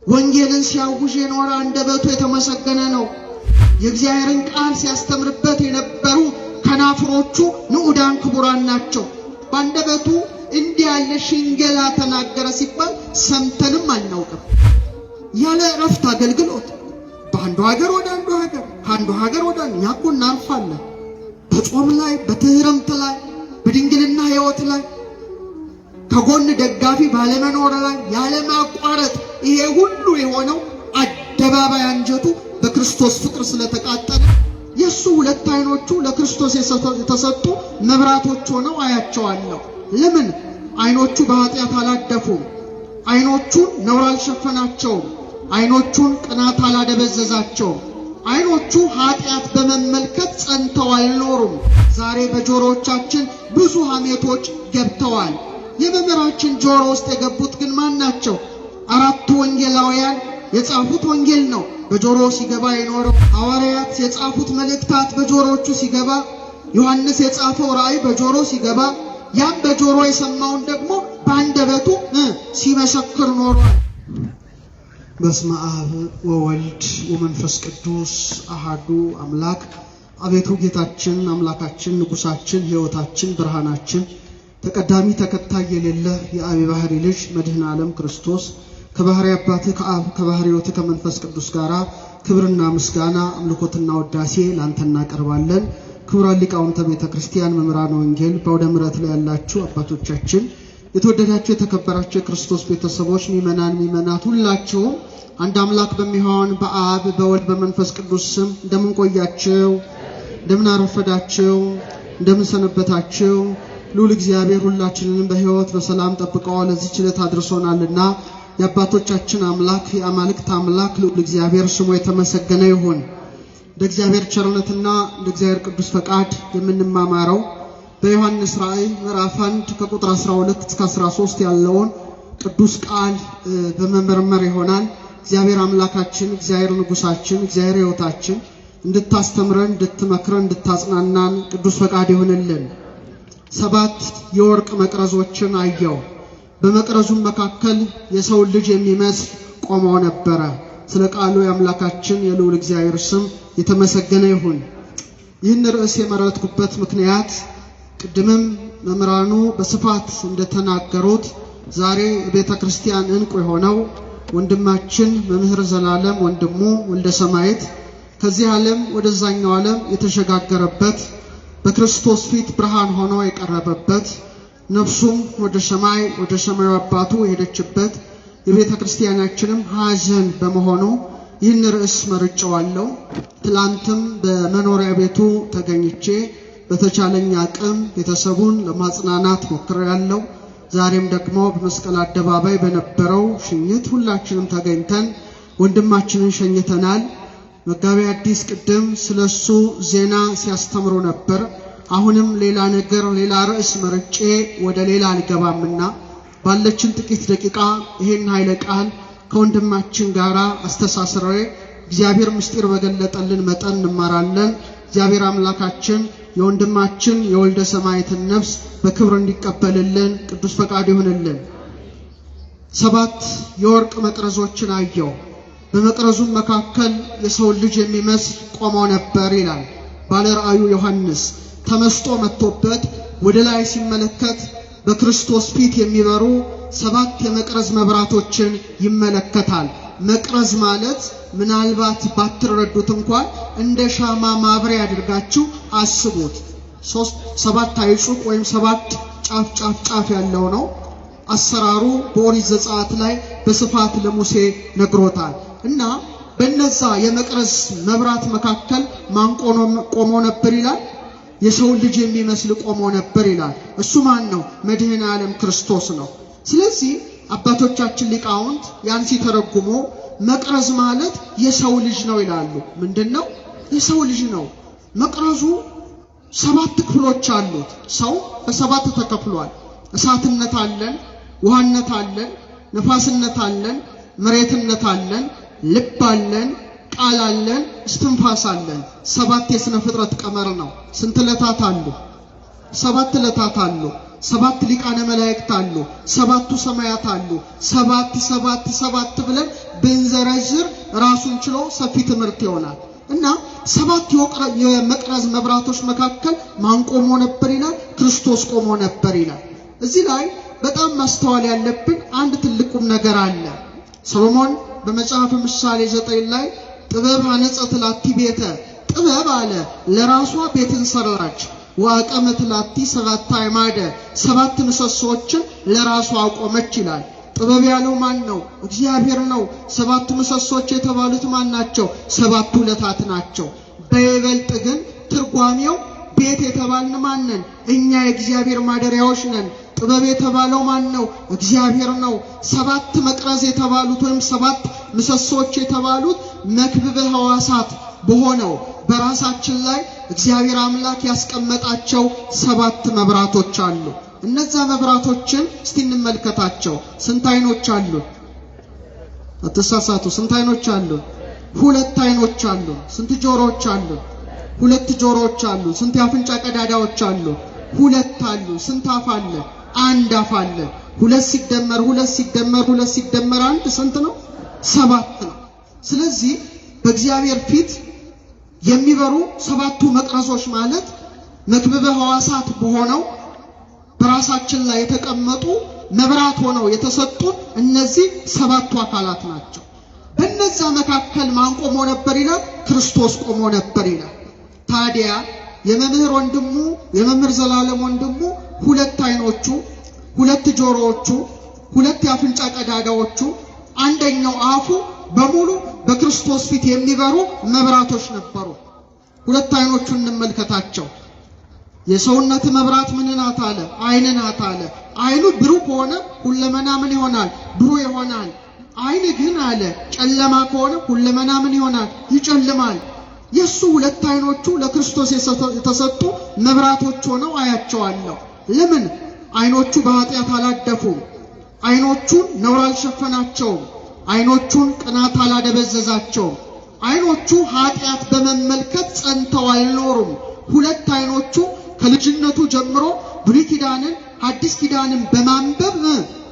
ወንጌልን ሲያውጅ የኖረ አንደበቱ የተመሰገነ ነው። የእግዚአብሔርን ቃል ሲያስተምርበት የነበሩ ከናፍሮቹ ንዑዳን ክቡራን ናቸው። በአንደበቱ እንዲህ ያለ ሽንገላ ተናገረ ሲባል ሰምተንም አናውቅም። ያለ እረፍት አገልግሎት በአንዱ ሀገር ወደ አንዱ ሀገር ከአንዱ ሀገር ወደ እኛ እኮ እናልፋለን። በጾም ላይ በትህርምት ላይ በድንግልና ሕይወት ላይ ከጎን ደጋፊ ባለመኖር ላይ ያለ ማቋረጥ ይሄ ሁሉ የሆነው አደባባይ አንጀቱ በክርስቶስ ፍቅር ስለተቃጠለ የሱ ሁለት አይኖቹ ለክርስቶስ የተሰጡ መብራቶች ሆነው አያቸዋለሁ። ለምን? አይኖቹ በኃጢአት አላደፉም። አይኖቹን ነውር አልሸፈናቸውም። አይኖቹን ቅናት አላደበዘዛቸውም። አይኖቹ ኃጢአት በመመልከት ጸንተው አልኖሩም። ዛሬ በጆሮዎቻችን ብዙ ሐሜቶች ገብተዋል። የመምህራችን ጆሮ ውስጥ የገቡት ግን ማን ናቸው? አራቱ ወንጌላውያን የጻፉት ወንጌል ነው በጆሮ ሲገባ የኖረው። ሐዋርያት የጻፉት መልእክታት በጆሮቹ ሲገባ፣ ዮሐንስ የጻፈው ራእይ በጆሮ ሲገባ፣ ያም በጆሮ የሰማውን ደግሞ በአንደበቱ ሲመሰክር ኖሯል። በስመ አብ ወወልድ ወመንፈስ ቅዱስ አሐዱ አምላክ። አቤቱ ጌታችን አምላካችን ንጉሳችን ሕይወታችን ብርሃናችን ተቀዳሚ ተከታይ የሌለ የአብ ባህሪ ልጅ መድኃኔ ዓለም ክርስቶስ ከባህሪ አባትህ ከአብ ከባህሪ ሕይወትህ ከመንፈስ ቅዱስ ጋራ ክብርና ምስጋና አምልኮትና ወዳሴ ላንተ እናቀርባለን። ክቡራን ሊቃውንተ ቤተ ክርስቲያን፣ መምህራን ወንጌል፣ በአውደ ምሕረት ላይ ያላችሁ አባቶቻችን፣ የተወደዳችሁ የተከበራችሁ የክርስቶስ ቤተሰቦች፣ ሚመናን ሚመናት ሁላችሁም አንድ አምላክ በሚሆን በአብ በወልድ በመንፈስ ቅዱስ ስም እንደምን ቆያችሁ? እንደምን አረፈዳችሁ? እንደምን ሰነበታችሁ? ልዑል እግዚአብሔር ሁላችንንም በሕይወት በሰላም ጠብቀው ለዚህ ዕለት አድርሶናልና የአባቶቻችን አምላክ የአማልክት አምላክ ልዑል እግዚአብሔር ስሙ የተመሰገነ ይሁን። እንደ እግዚአብሔር ቸርነትና እንደ እግዚአብሔር ቅዱስ ፈቃድ የምንማማረው በዮሐንስ ራእይ ምዕራፍ 1 ከቁጥር 12 እስከ 13 ያለውን ቅዱስ ቃል በመመርመር ይሆናል። እግዚአብሔር አምላካችን እግዚአብሔር ንጉሳችን እግዚአብሔር ሕይወታችን እንድታስተምረን እንድትመክረን እንድታጽናናን ቅዱስ ፈቃድ ይሁንልን። 7 የወርቅ መቅረዞችን አየው። በመቅረዙም መካከል የሰው ልጅ የሚመስል ቆመው ነበረ። ስለ ቃሉ የአምላካችን የልዑል እግዚአብሔር ስም የተመሰገነ ይሁን። ይህን ርዕስ የመረጥኩበት ምክንያት ቅድምም መምህራኑ በስፋት እንደተናገሩት ዛሬ የቤተ ክርስቲያን እንቁ የሆነው ወንድማችን መምህር ዘላለም ወንድሙ ወልደ ሰማዕት ከዚህ ዓለም ወደዛኛው ዓለም የተሸጋገረበት በክርስቶስ ፊት ብርሃን ሆኖ የቀረበበት ነፍሱም ወደ ሰማዩ አባቱ የሄደችበት የቤተ ክርስቲያናችንም ሐዘን በመሆኑ ይህን ርዕስ መርጬዋለሁ። ትላንትም በመኖሪያ ቤቱ ተገኝቼ በተቻለኝ አቅም ቤተሰቡን ለማጽናናት ሞክሬያለሁ። ዛሬም ደግሞ በመስቀል አደባባይ በነበረው ሽኝት ሁላችንም ተገኝተን ወንድማችንን ሸኝተናል። መጋቤ ሐዲስ ቅድም ስለሱ ዜና ሲያስተምሩ ነበር። አሁንም ሌላ ነገር ሌላ ርዕስ መርጬ ወደ ሌላ አልገባምና ባለችን ጥቂት ደቂቃ ይሄን ኃይለ ቃል ከወንድማችን ጋራ አስተሳስሬ እግዚአብሔር ምስጢር በገለጠልን መጠን እንማራለን። እግዚአብሔር አምላካችን የወንድማችን የወልደ ሰማዕትን ነፍስ በክብር እንዲቀበልልን ቅዱስ ፈቃድ ይሁንልን። 7 የወርቅ መቅረዞችን አየው። በመቅረዙም መካከል የሰው ልጅ የሚመስል ቆሞ ነበር ይላል ባለ ራእዩ ዮሐንስ። ተመስጦ መጥቶበት ወደ ላይ ሲመለከት በክርስቶስ ፊት የሚበሩ 7 የመቅረዝ መብራቶችን ይመለከታል። መቅረዝ ማለት ምናልባት ባትረዱት እንኳን እንደ ሻማ ማብሪያ አድርጋችሁ አስቡት። 7 አይጹቅ ወይም 7 ጫፍ ያለው ነው። አሰራሩ በኦሪት ዘጸአት ላይ በስፋት ለሙሴ ነግሮታል። እና በእነዛ የመቅረዝ መብራት መካከል ማን ቆሞ ነበር ይላል? የሰው ልጅ የሚመስል ቆሞ ነበር ይላል። እሱ ማን ነው? መድኃኔ ዓለም ክርስቶስ ነው። ስለዚህ አባቶቻችን ሊቃውንት ያን ሲተረጉሙ መቅረዝ ማለት የሰው ልጅ ነው ይላሉ። ምንድነው? የሰው ልጅ ነው። መቅረዙ 7 ክፍሎች አሉት። ሰው በ7 ተከፍሏል። እሳትነት አለን፣ ውሃነት አለን፣ ነፋስነት አለን፣ መሬትነት አለን፣ ልብ አለን፣ ቃል አለን፣ እስትንፋስ አለን። 7 የሥነ ፍጥረት ቀመር ነው። ስንት ዕለታት አሉ? 7 ዕለታት አሉ። ሰባት ሊቃነ መላእክት አሉ፣ ሰባቱ ሰማያት አሉ። ሰባት ብለን ብንዘረዝር ራሱን ችሎ ሰፊ ትምህርት ይሆናል። እና ሰባት የመቅረዝ መብራቶች መካከል ማን ቆሞ ነበር ይላል? ክርስቶስ ቆሞ ነበር ይላል። እዚህ ላይ በጣም ማስተዋል ያለብን አንድ ትልቁም ነገር አለ። ሰሎሞን በመጽሐፈ ምሳሌ 9 ላይ ጥበብ ሐነጸት ላቲ ቤተ፣ ጥበብ አለ ለራሷ ቤትን ሰራች። ወአቀመት ላቲ ሰባተ አዕማደ፣ ሰባት ምሰሶችን ለራሷ አቆመች ይላል። ጥበብ ያለው ማን ነው? እግዚአብሔር ነው። ሰባቱ ምሰሶች የተባሉት ማን ናቸው? ሰባቱ ዕለታት ናቸው። በይበልጥ ግን ትርጓሜው ቤት የተባልን ማን ነን? እኛ የእግዚአብሔር ማደሪያዎች ነን። ጥበብ የተባለው ማን ነው? እግዚአብሔር ነው። ሰባት መቅረዝ የተባሉት ወይም ሰባት ምሰሶች የተባሉት መክብበ ሕዋሳት በሆነው በራሳችን ላይ እግዚአብሔር አምላክ ያስቀመጣቸው ሰባት መብራቶች አሉ። እነዛ መብራቶችን እስቲ እንመልከታቸው። ስንት አይኖች አሉ? አትሳሳቱ። ስንት አይኖች አሉ? ሁለት አይኖች አሉ። ስንት ጆሮዎች አሉ? ሁለት ጆሮዎች አሉ። ስንት የአፍንጫ ቀዳዳዎች አሉ? ሁለት አሉ። ስንት አፍ አለ? አንድ አፍ አለ። ሁለት ሲደመር አንድ ስንት ነው? ሰባት ነው። ስለዚህ በእግዚአብሔር ፊት የሚበሩ ሰባቱ መቅረዞች ማለት መክብበ ሕዋሳት በሆነው በራሳችን ላይ የተቀመጡ መብራት ሆነው የተሰጡ እነዚህ ሰባቱ አካላት ናቸው። በእነዛ መካከል ማን ቆሞ ነበር ይላል? ክርስቶስ ቆሞ ነበር ይላል። ታዲያ የመምህር ወንድሙ የመምህር ዘላለም ወንድሙ ሁለት አይኖቹ፣ ሁለት ጆሮዎቹ፣ ሁለት የአፍንጫ ቀዳዳዎቹ፣ አንደኛው አፉ በሙሉ በክርስቶስ ፊት የሚበሩ መብራቶች ነበሩ። ሁለት አይኖቹን እንመልከታቸው። የሰውነት መብራት ምን ናት አለ? አይን ናት አለ። አይኑ ብሩህ ከሆነ ሁለመና ምን ይሆናል? ብሩህ ይሆናል። አይን ግን አለ ጨለማ ከሆነ ሁለመና ምን ይሆናል? ይጨልማል። የሱ ሁለት አይኖቹ ለክርስቶስ የተሰጡ መብራቶች ሆነው አያቸዋለሁ። ለምን? አይኖቹ በኃጢአት አላደፉም። አይኖቹን ነውር አልሸፈናቸውም። አይኖቹን ቅናት አላደበዘዛቸውም። አይኖቹ ኃጢአት በመመልከት ጸንተው አልኖሩም። ሁለት አይኖቹ ከልጅነቱ ጀምሮ ብሉይ ኪዳንን ሐዲስ ኪዳንን በማንበብ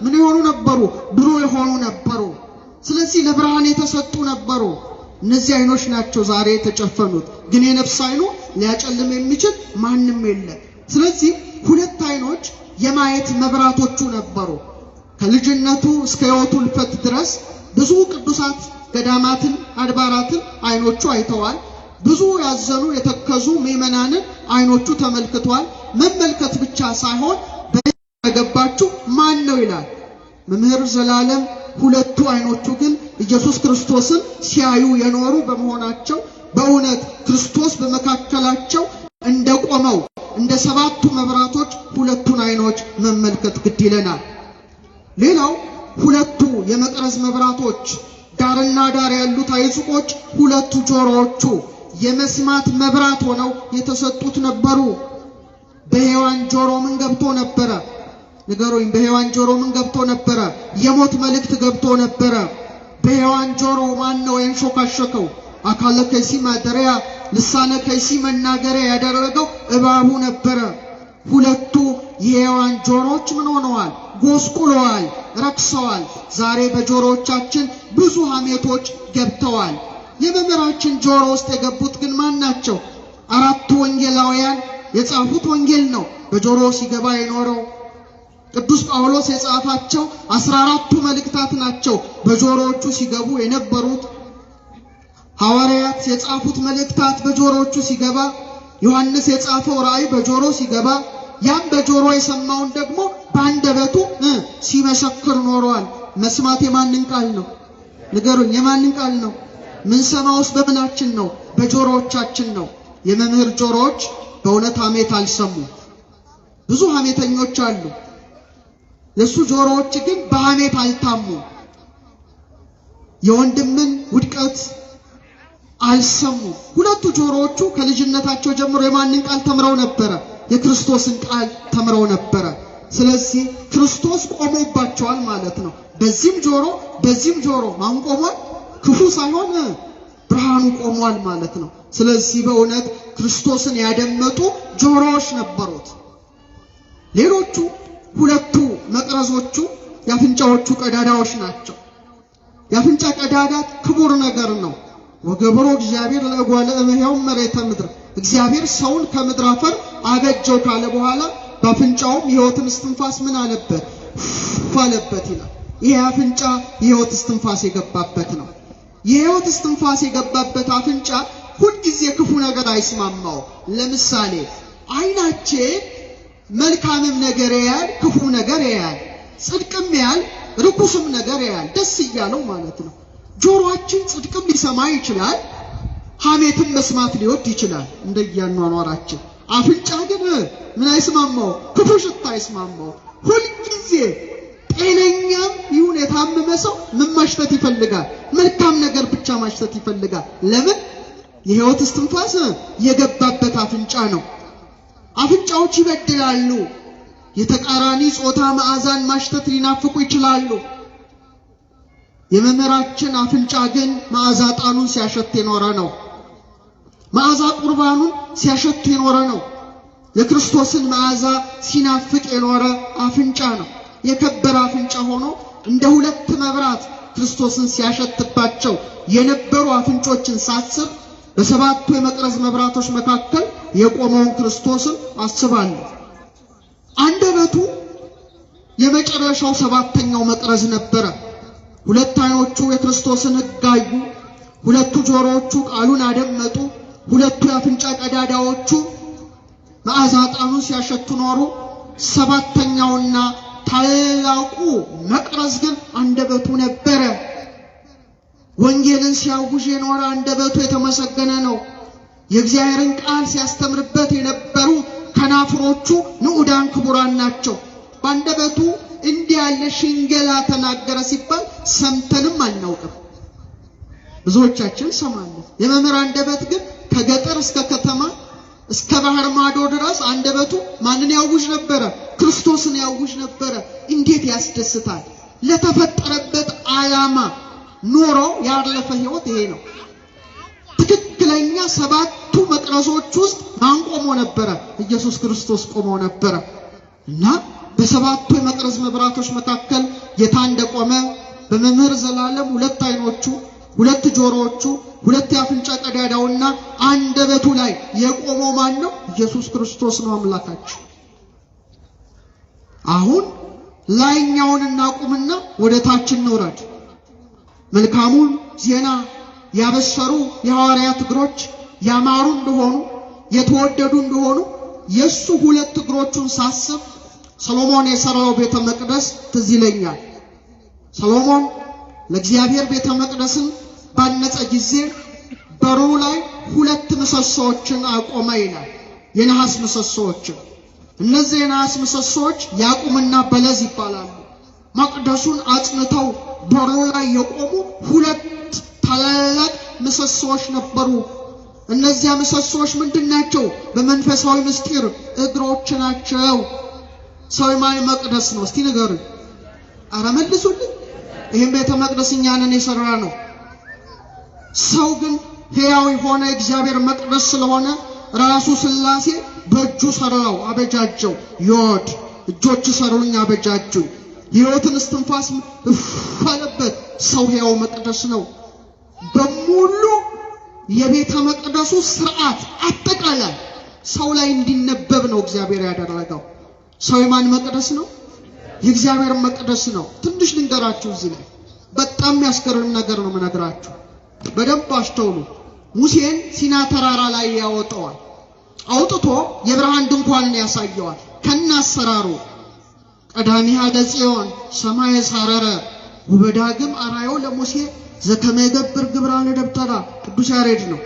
ምን የሆኑ ነበሩ? ብሩህ የሆኑ ነበሩ። ስለዚህ ለብርሃን የተሰጡ ነበሩ። እነዚህ አይኖች ናቸው ዛሬ የተጨፈኑት። ግን የነፍስ አይኑ ሊያጨልም የሚችል ማንም የለም። ስለዚህ ሁለት አይኖች የማየት መብራቶቹ ነበሩ። ከልጅነቱ እስከ ሕይወቱ ሕልፈት ድረስ ብዙ ቅዱሳት ገዳማትን አድባራትን አይኖቹ አይተዋል። ብዙ ያዘኑ የተከዙ ምእመናንን አይኖቹ ተመልክቷል። መመልከት ብቻ ሳይሆን በገባችሁ ማን ነው ይላል መምህር ዘላለም። ሁለቱ አይኖቹ ግን ኢየሱስ ክርስቶስን ሲያዩ የኖሩ በመሆናቸው በእውነት ክርስቶስ በመካከላቸው እንደቆመው እንደ ሰባቱ መብራቶች ሁለቱን አይኖች መመልከት ግድ ይለናል። ሌላው ሁለቱ የመቅረዝ መብራቶች ዳርና ዳር ያሉት አይጹቆች ሁለቱ ጆሮዎቹ የመስማት መብራት ሆነው የተሰጡት ነበሩ። በሔዋን ጆሮ ምን ገብቶ ነበረ? ንገሩኝ። በሔዋን ጆሮ ምን ገብቶ ነበረ? የሞት መልእክት ገብቶ ነበረ። በሔዋን ጆሮ ማን ነው ያንሾካሾከው? አካለ ከይሲ ማደሪያ ልሳነ ከይሲ መናገሪያ ያደረገው እባቡ ነበረ። ሁለቱ የሔዋን ጆሮዎች ምን ሆነዋል? ጎስቁለዋል፣ ረክሰዋል። ዛሬ በጆሮዎቻችን ብዙ ሐሜቶች ገብተዋል። የመምህራችን ጆሮ ውስጥ የገቡት ግን ማን ናቸው? አራቱ ወንጌላውያን የጻፉት ወንጌል ነው በጆሮ ሲገባ የኖረው። ቅዱስ ጳውሎስ የጻፋቸው 14ቱ መልእክታት ናቸው በጆሮዎቹ ሲገቡ የነበሩት። ሐዋርያት የጻፉት መልእክታት በጆሮዎቹ ሲገባ፣ ዮሐንስ የጻፈው ራእይ በጆሮ ሲገባ፣ ያም በጆሮ የሰማውን ደግሞ በአንደበቱ ሲመሰክር ኖሯል። መስማት የማንን ቃል ነው? ንገሩኝ። የማንን ቃል ነው? ምን ሰማውስ በምናችን ነው? በጆሮዎቻችን ነው። የመምህር ጆሮዎች በእውነት ሐሜት አልሰሙ። ብዙ ሐሜተኞች አሉ። የሱ ጆሮዎች ግን በሐሜት አልታሙ። የወንድምን ውድቀት አልሰሙ። ሁለቱ ጆሮዎቹ ከልጅነታቸው ጀምሮ የማንን ቃል ተምረው ነበረ? የክርስቶስን ቃል ተምረው ነበረ። ስለዚህ ክርስቶስ ቆሞባቸዋል ማለት ነው። በዚህም ጆሮ ማን ቆሟል? ክፉ ሳይሆን ብርሃኑ ቆሟል ማለት ነው። ስለዚህ በእውነት ክርስቶስን ያደመጡ ጆሮዎች ነበሩት። ሌሎቹ ሁለቱ መቅረዞቹ የአፍንጫዎቹ ቀዳዳዎች ናቸው። የአፍንጫ ቀዳዳ ክቡር ነገር ነው። ወገብሮ እግዚአብሔር ለጓለ እመሕያው መሬተ ምድር እግዚአብሔር ሰውን ከምድር አፈር አበጀው ካለ በኋላ በአፍንጫውም የሕይወትን እስትንፋስ ምን አለበት አለበት ይላል። ይሄ አፍንጫ የሕይወት እስትንፋስ የገባበት ነው። የሕይወት እስትንፋስ የገባበት አፍንጫ ሁልጊዜ ክፉ ነገር አይስማማው። ለምሳሌ ዓይናችን መልካምም ነገር ያያል፣ ክፉ ነገር ያያል፣ ጽድቅም ያያል፣ ርኩስም ነገር ያያል፣ ደስ እያለው ማለት ነው። ጆሮአችን ጽድቅም ሊሰማ ይችላል፣ ሐሜትም መስማት ሊወድ ይችላል እንደያኗኗራችን። አፍንጫ ግን ምን አይስማማው? ክፉ ሽታ አይስማማው። ሁልጊዜ ጤነኛም ይሁን የታመመ ሰው ምን ማሽተት ይፈልጋል? መልካም ነገር ብቻ ማሽተት ይፈልጋል። ለምን? የሕይወት እስትንፋስ የገባበት አፍንጫ ነው። አፍንጫዎች ይበድላሉ። የተቃራኒ ጾታ መዓዛን ማሽተት ሊናፍቁ ይችላሉ። የመምህራችን አፍንጫ ግን መዓዛ ዕጣኑን ሲያሸት የኖረ ነው። መዓዛ ቁርባኑን ሲያሸት የኖረ ነው። የክርስቶስን መዓዛ ሲናፍቅ የኖረ አፍንጫ ነው። የከበረ አፍንጫ ሆኖ እንደ ሁለት መብራት ክርስቶስን ሲያሸትባቸው የነበሩ አፍንጮችን ሳስብ በሰባቱ የመቅረዝ መብራቶች መካከል የቆመውን ክርስቶስን አስባለሁ። አንደበቱ የመጨረሻው ሰባተኛው መቅረዝ ነበረ። ሁለት ዓይኖቹ የክርስቶስን ሕግ አዩ። ሁለቱ ጆሮዎቹ ቃሉን አደመጡ። ሁለቱ የአፍንጫ ቀዳዳዎቹ መዓዛ ዕጣኑን ሲያሸቱ ኖሩ። ሰባተኛውና ታላቁ መቅረዝ ግን አንደበቱ ነበረ። ወንጌልን ሲያውጅ የኖረ አንደበቱ የተመሰገነ ነው። የእግዚአብሔርን ቃል ሲያስተምርበት የነበሩ ከናፍሮቹ ንዑዳን ክቡራን ናቸው። በአንደበቱ እንዲህ ያለ ሽንገላ ተናገረ ሲባል ሰምተንም አናውቅም። ብዙዎቻችን ሰማለን። የመምህር አንደበት ግን ከገጠር እስከ ከተማ እስከ ባህር ማዶ ድረስ አንደበቱ ማንን ያውጅ ነበረ? ክርስቶስን ያውጅ ነበረ። እንዴት ያስደስታል! ለተፈጠረበት ዓላማ ኖሮ ያለፈ ሕይወት ይሄ ነው። ትክክለኛ ሰባቱ መቅረዞች ውስጥ ማን ቆሞ ነበረ? ኢየሱስ ክርስቶስ ቆሞ ነበረ። እና በሰባቱ የመቅረዝ መብራቶች መካከል ጌታ እንደቆመ በመምህር ዘላለም ሁለት ዓይኖቹ፣ ሁለት ጆሮዎቹ፣ ሁለት የአፍንጫ ቀዳዳውና አንደበቱ ላይ የቆመው ማን ነው? ኢየሱስ ክርስቶስ ነው አምላካችን። አሁን ላይኛውን እናቁምና ወደ ታች እንውረድ። መልካሙን ዜና ያበሰሩ የሐዋርያት እግሮች ያማሩ እንደሆኑ የተወደዱ እንደሆኑ የሱ ሁለት እግሮቹን ሳስብ ሰሎሞን የሰራው ቤተ መቅደስ ትዝ ይለኛል። ሰሎሞን ለእግዚአብሔር ቤተ መቅደስን ባነጸ ጊዜ በሩ ላይ ሁለት ምሰሶዎችን አቆመ ይላል። የነሐስ ምሰሶዎችን። እነዚህ የነሐስ ምሰሶዎች ያዕቁምና በለዝ ይባላሉ። መቅደሱን አጽንተው በሩ ላይ የቆሙ ሁለት ታላላቅ ምሰሶዎች ነበሩ። እነዚያ ምሰሶዎች ምንድናቸው? በመንፈሳዊ ምስጢር እግሮች ናቸው። ሰው የማን መቅደስ ነው? እስቲ ንገሩኝ። አረ መልሱልኝ። ይህም ቤተ መቅደስ እኛ ነን የሰራ ነው። ሰው ግን ሕያው የሆነ እግዚአብሔር መቅደስ ስለሆነ ራሱ ሥላሴ በእጁ ሰራው፣ አበጃጀው። ዮድ እጆች ሰሩኝ፣ አበጃጁኝ። ሕይወትን እስትንፋስ አለበት። ሰው ሕያው መቅደስ ነው። በሙሉ የቤተ መቅደሱ ሥርዓት አጠቃላይ ሰው ላይ እንዲነበብ ነው እግዚአብሔር ያደረገው። ሰው የማን መቅደስ ነው? የእግዚአብሔር መቅደስ ነው። ትንሽ ልንገራችሁ። እዚህ ላይ በጣም ያስገርም ነገር ነው የምነግራችሁ። በደንብ አስተውሉ። ሙሴን ሲና ተራራ ላይ ያወጣዋል። አውጥቶ የብርሃን ድንኳንን ያሳየዋል ከናሰራሩ። ቀዳሚሃ ለጽዮን ሰማየ ሳረረ ወበዳግም አራዮ ለሙሴ ዘከመ ይገብር ግብራ ለደብተራ። ቅዱስ ያሬድ ነው።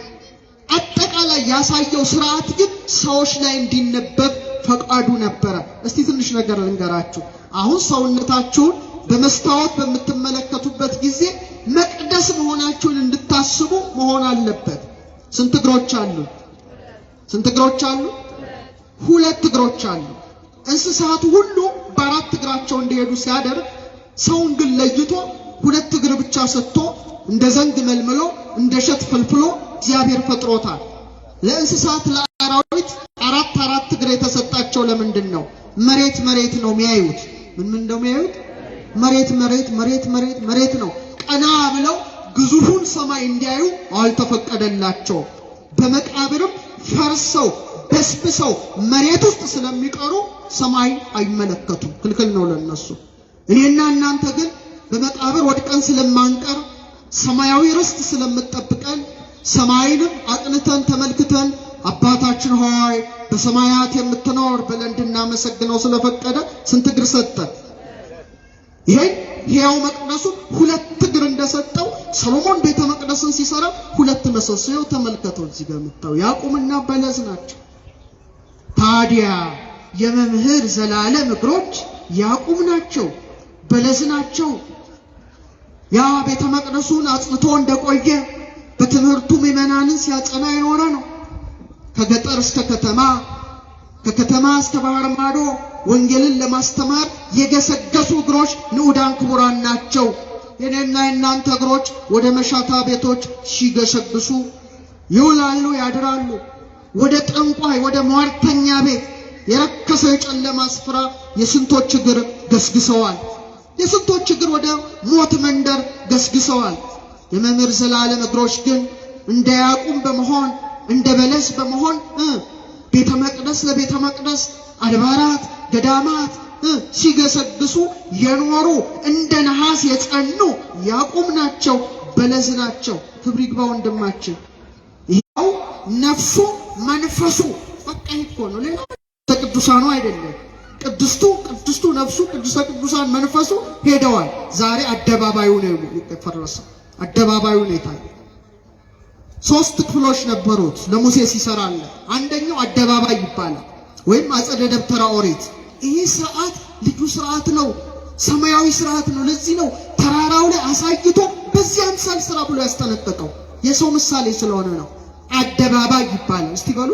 አጠቃላይ ያሳየው ሥርዓት ግን ሰዎች ላይ እንዲነበብ ፈቃዱ ነበረ። እስቲ ትንሽ ነገር ልንገራችሁ። አሁን ሰውነታችሁን በመስታወት በምትመለከቱበት ጊዜ መቅደስ መሆናችሁን እንድታስቡ መሆን አለበት። ስንት እግሮች አሉ? ስንት እግሮች አሉ? ሁለት እግሮች አሉ። እንስሳቱ ሁሉ በአራት እግራቸው እንዲሄዱ ሲያደርግ ሰውን ግን ለይቶ ሁለት እግር ብቻ ሰጥቶ እንደ ዘንግ መልምሎ እንደ እሸት ፈልፍሎ እግዚአብሔር ፈጥሮታል። ለእንስሳት ለአራዊት አራት እግር የተሰጣቸው የሚመስላቸው ለምንድን ነው? መሬት መሬት ነው የሚያዩት። ምን ነው የሚያዩት? መሬት መሬት መሬት መሬት መሬት ነው። ቀና ብለው ግዙፉን ሰማይ እንዲያዩ አልተፈቀደላቸው። በመቃብርም ፈርሰው በስብሰው መሬት ውስጥ ስለሚቀሩ ሰማይ አይመለከቱም፣ ክልክል ነው ለነሱ። እኔና እናንተ ግን በመቃብር ወድቀን ስለማንቀር ሰማያዊ ርስት ስለምጠብቀን ሰማይንም አቅንተን ተመልክተን አባታችን ሆይ በሰማያት የምትኖር ብለን እንድናመሰግነው ስለፈቀደ ስንት እግር ሰጠን? ይሄን ሕያው መቅደሱ ሁለት እግር እንደሰጠው ሰሎሞን ቤተ መቅደስን ሲሰራ ሁለት ምሰሶ ተመልከተው። እዚህ ጋር የምታዩ ያዕቆብና በለስ ናቸው። ታዲያ የመምህር ዘላለም እግሮች ያዕቆብ ናቸው፣ በለስ ናቸው። ያ ቤተ መቅደሱን አጽንቶ እንደቆየ በትምህርቱ ምዕመናንን ሲያጸና የኖረ ነው። ከገጠር እስከ ከተማ፣ ከከተማ እስከ ባህር ማዶ ወንጌልን ለማስተማር የገሰገሱ እግሮች ንዑዳን ክቡራን ናቸው። የኔና የናንተ እግሮች ወደ መሻታ ቤቶች ሲገሰግሱ ይውላሉ፣ ያድራሉ። ወደ ጠንቋይ፣ ወደ ሟርተኛ ቤት፣ የረከሰ የጨለማ ስፍራ የስንቶች እግር ገስግሰዋል። የስንቶች እግር ወደ ሞት መንደር ገስግሰዋል። የመምህር ዘላለም እግሮች ግን እንደ ያዕቆብ በመሆን እንደ በለስ በመሆን ቤተ መቅደስ ለቤተ መቅደስ አድባራት ገዳማት ሲገሰግሱ የኖሩ እንደ ነሐስ የጸኑ ያዕቆብ ናቸው፣ በለስ ናቸው። ክብር ይግባ ወንድማችን። ይኸው ነፍሱ መንፈሱ በቃ እኮ ነው፣ ሌላ ቅዱሳኑ አይደለም። ቅድስቱ ነፍሱ ቅዱሰ ቅዱሳን መንፈሱ ሄደዋል። ዛሬ አደባባዩ ነው የፈረሰው። አደባባዩ ነው የታየው። 3 ክፍሎች ነበሩት ለሙሴ ሲሰራለ። አንደኛው አደባባይ ይባላል ወይም አጸደ ደብተራ ኦሪት። ይሄ ስርዓት ልዩ ስርዓት ነው፣ ሰማያዊ ስርዓት ነው። ለዚህ ነው ተራራው ላይ አሳይቶ በዚህ አምሳል ስራ ብሎ ያስጠነቀቀው። የሰው ምሳሌ ስለሆነ ነው። አደባባይ ይባላል። እስቲ በሉ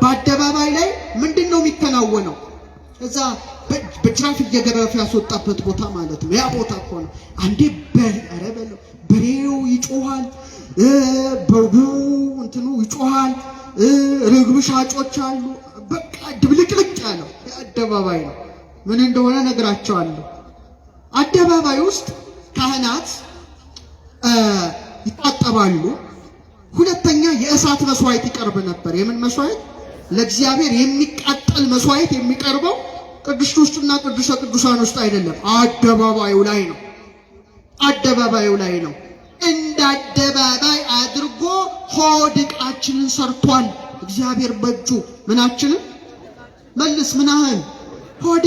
በአደባባይ ላይ ምንድነው የሚከናወነው? እዛ በጅራፍ እየገረፈ ያስወጣበት ቦታ ማለት ነው። ያ ቦታ እኮ ነው። አንዴ በሬው ይጮሃል፣ በጉ እንትኑ ይጮሃል፣ ርግብ ሻጮች አሉ። በቃ ድብልቅልቅ ያለው አደባባይ ነው። ምን እንደሆነ ነግራቸዋለሁ። አደባባይ ውስጥ ካህናት ይታጠባሉ። ሁለተኛ የእሳት መስዋዕት ይቀርብ ነበር። የምን መስዋዕት? ለእግዚአብሔር የሚቃጠል መስዋዕት የሚቀርበው ቅድስት ውስጥና ቅዱሰ ቅዱሳን ውስጥ አይደለም፣ አደባባዩ ላይ ነው። አደባባዩ ላይ ነው። እንደ አደባባይ አድርጎ ሆድ ዕቃችንን ሰርቷል እግዚአብሔር በእጁ። ምናችንን መልስ ምናህን ሆድ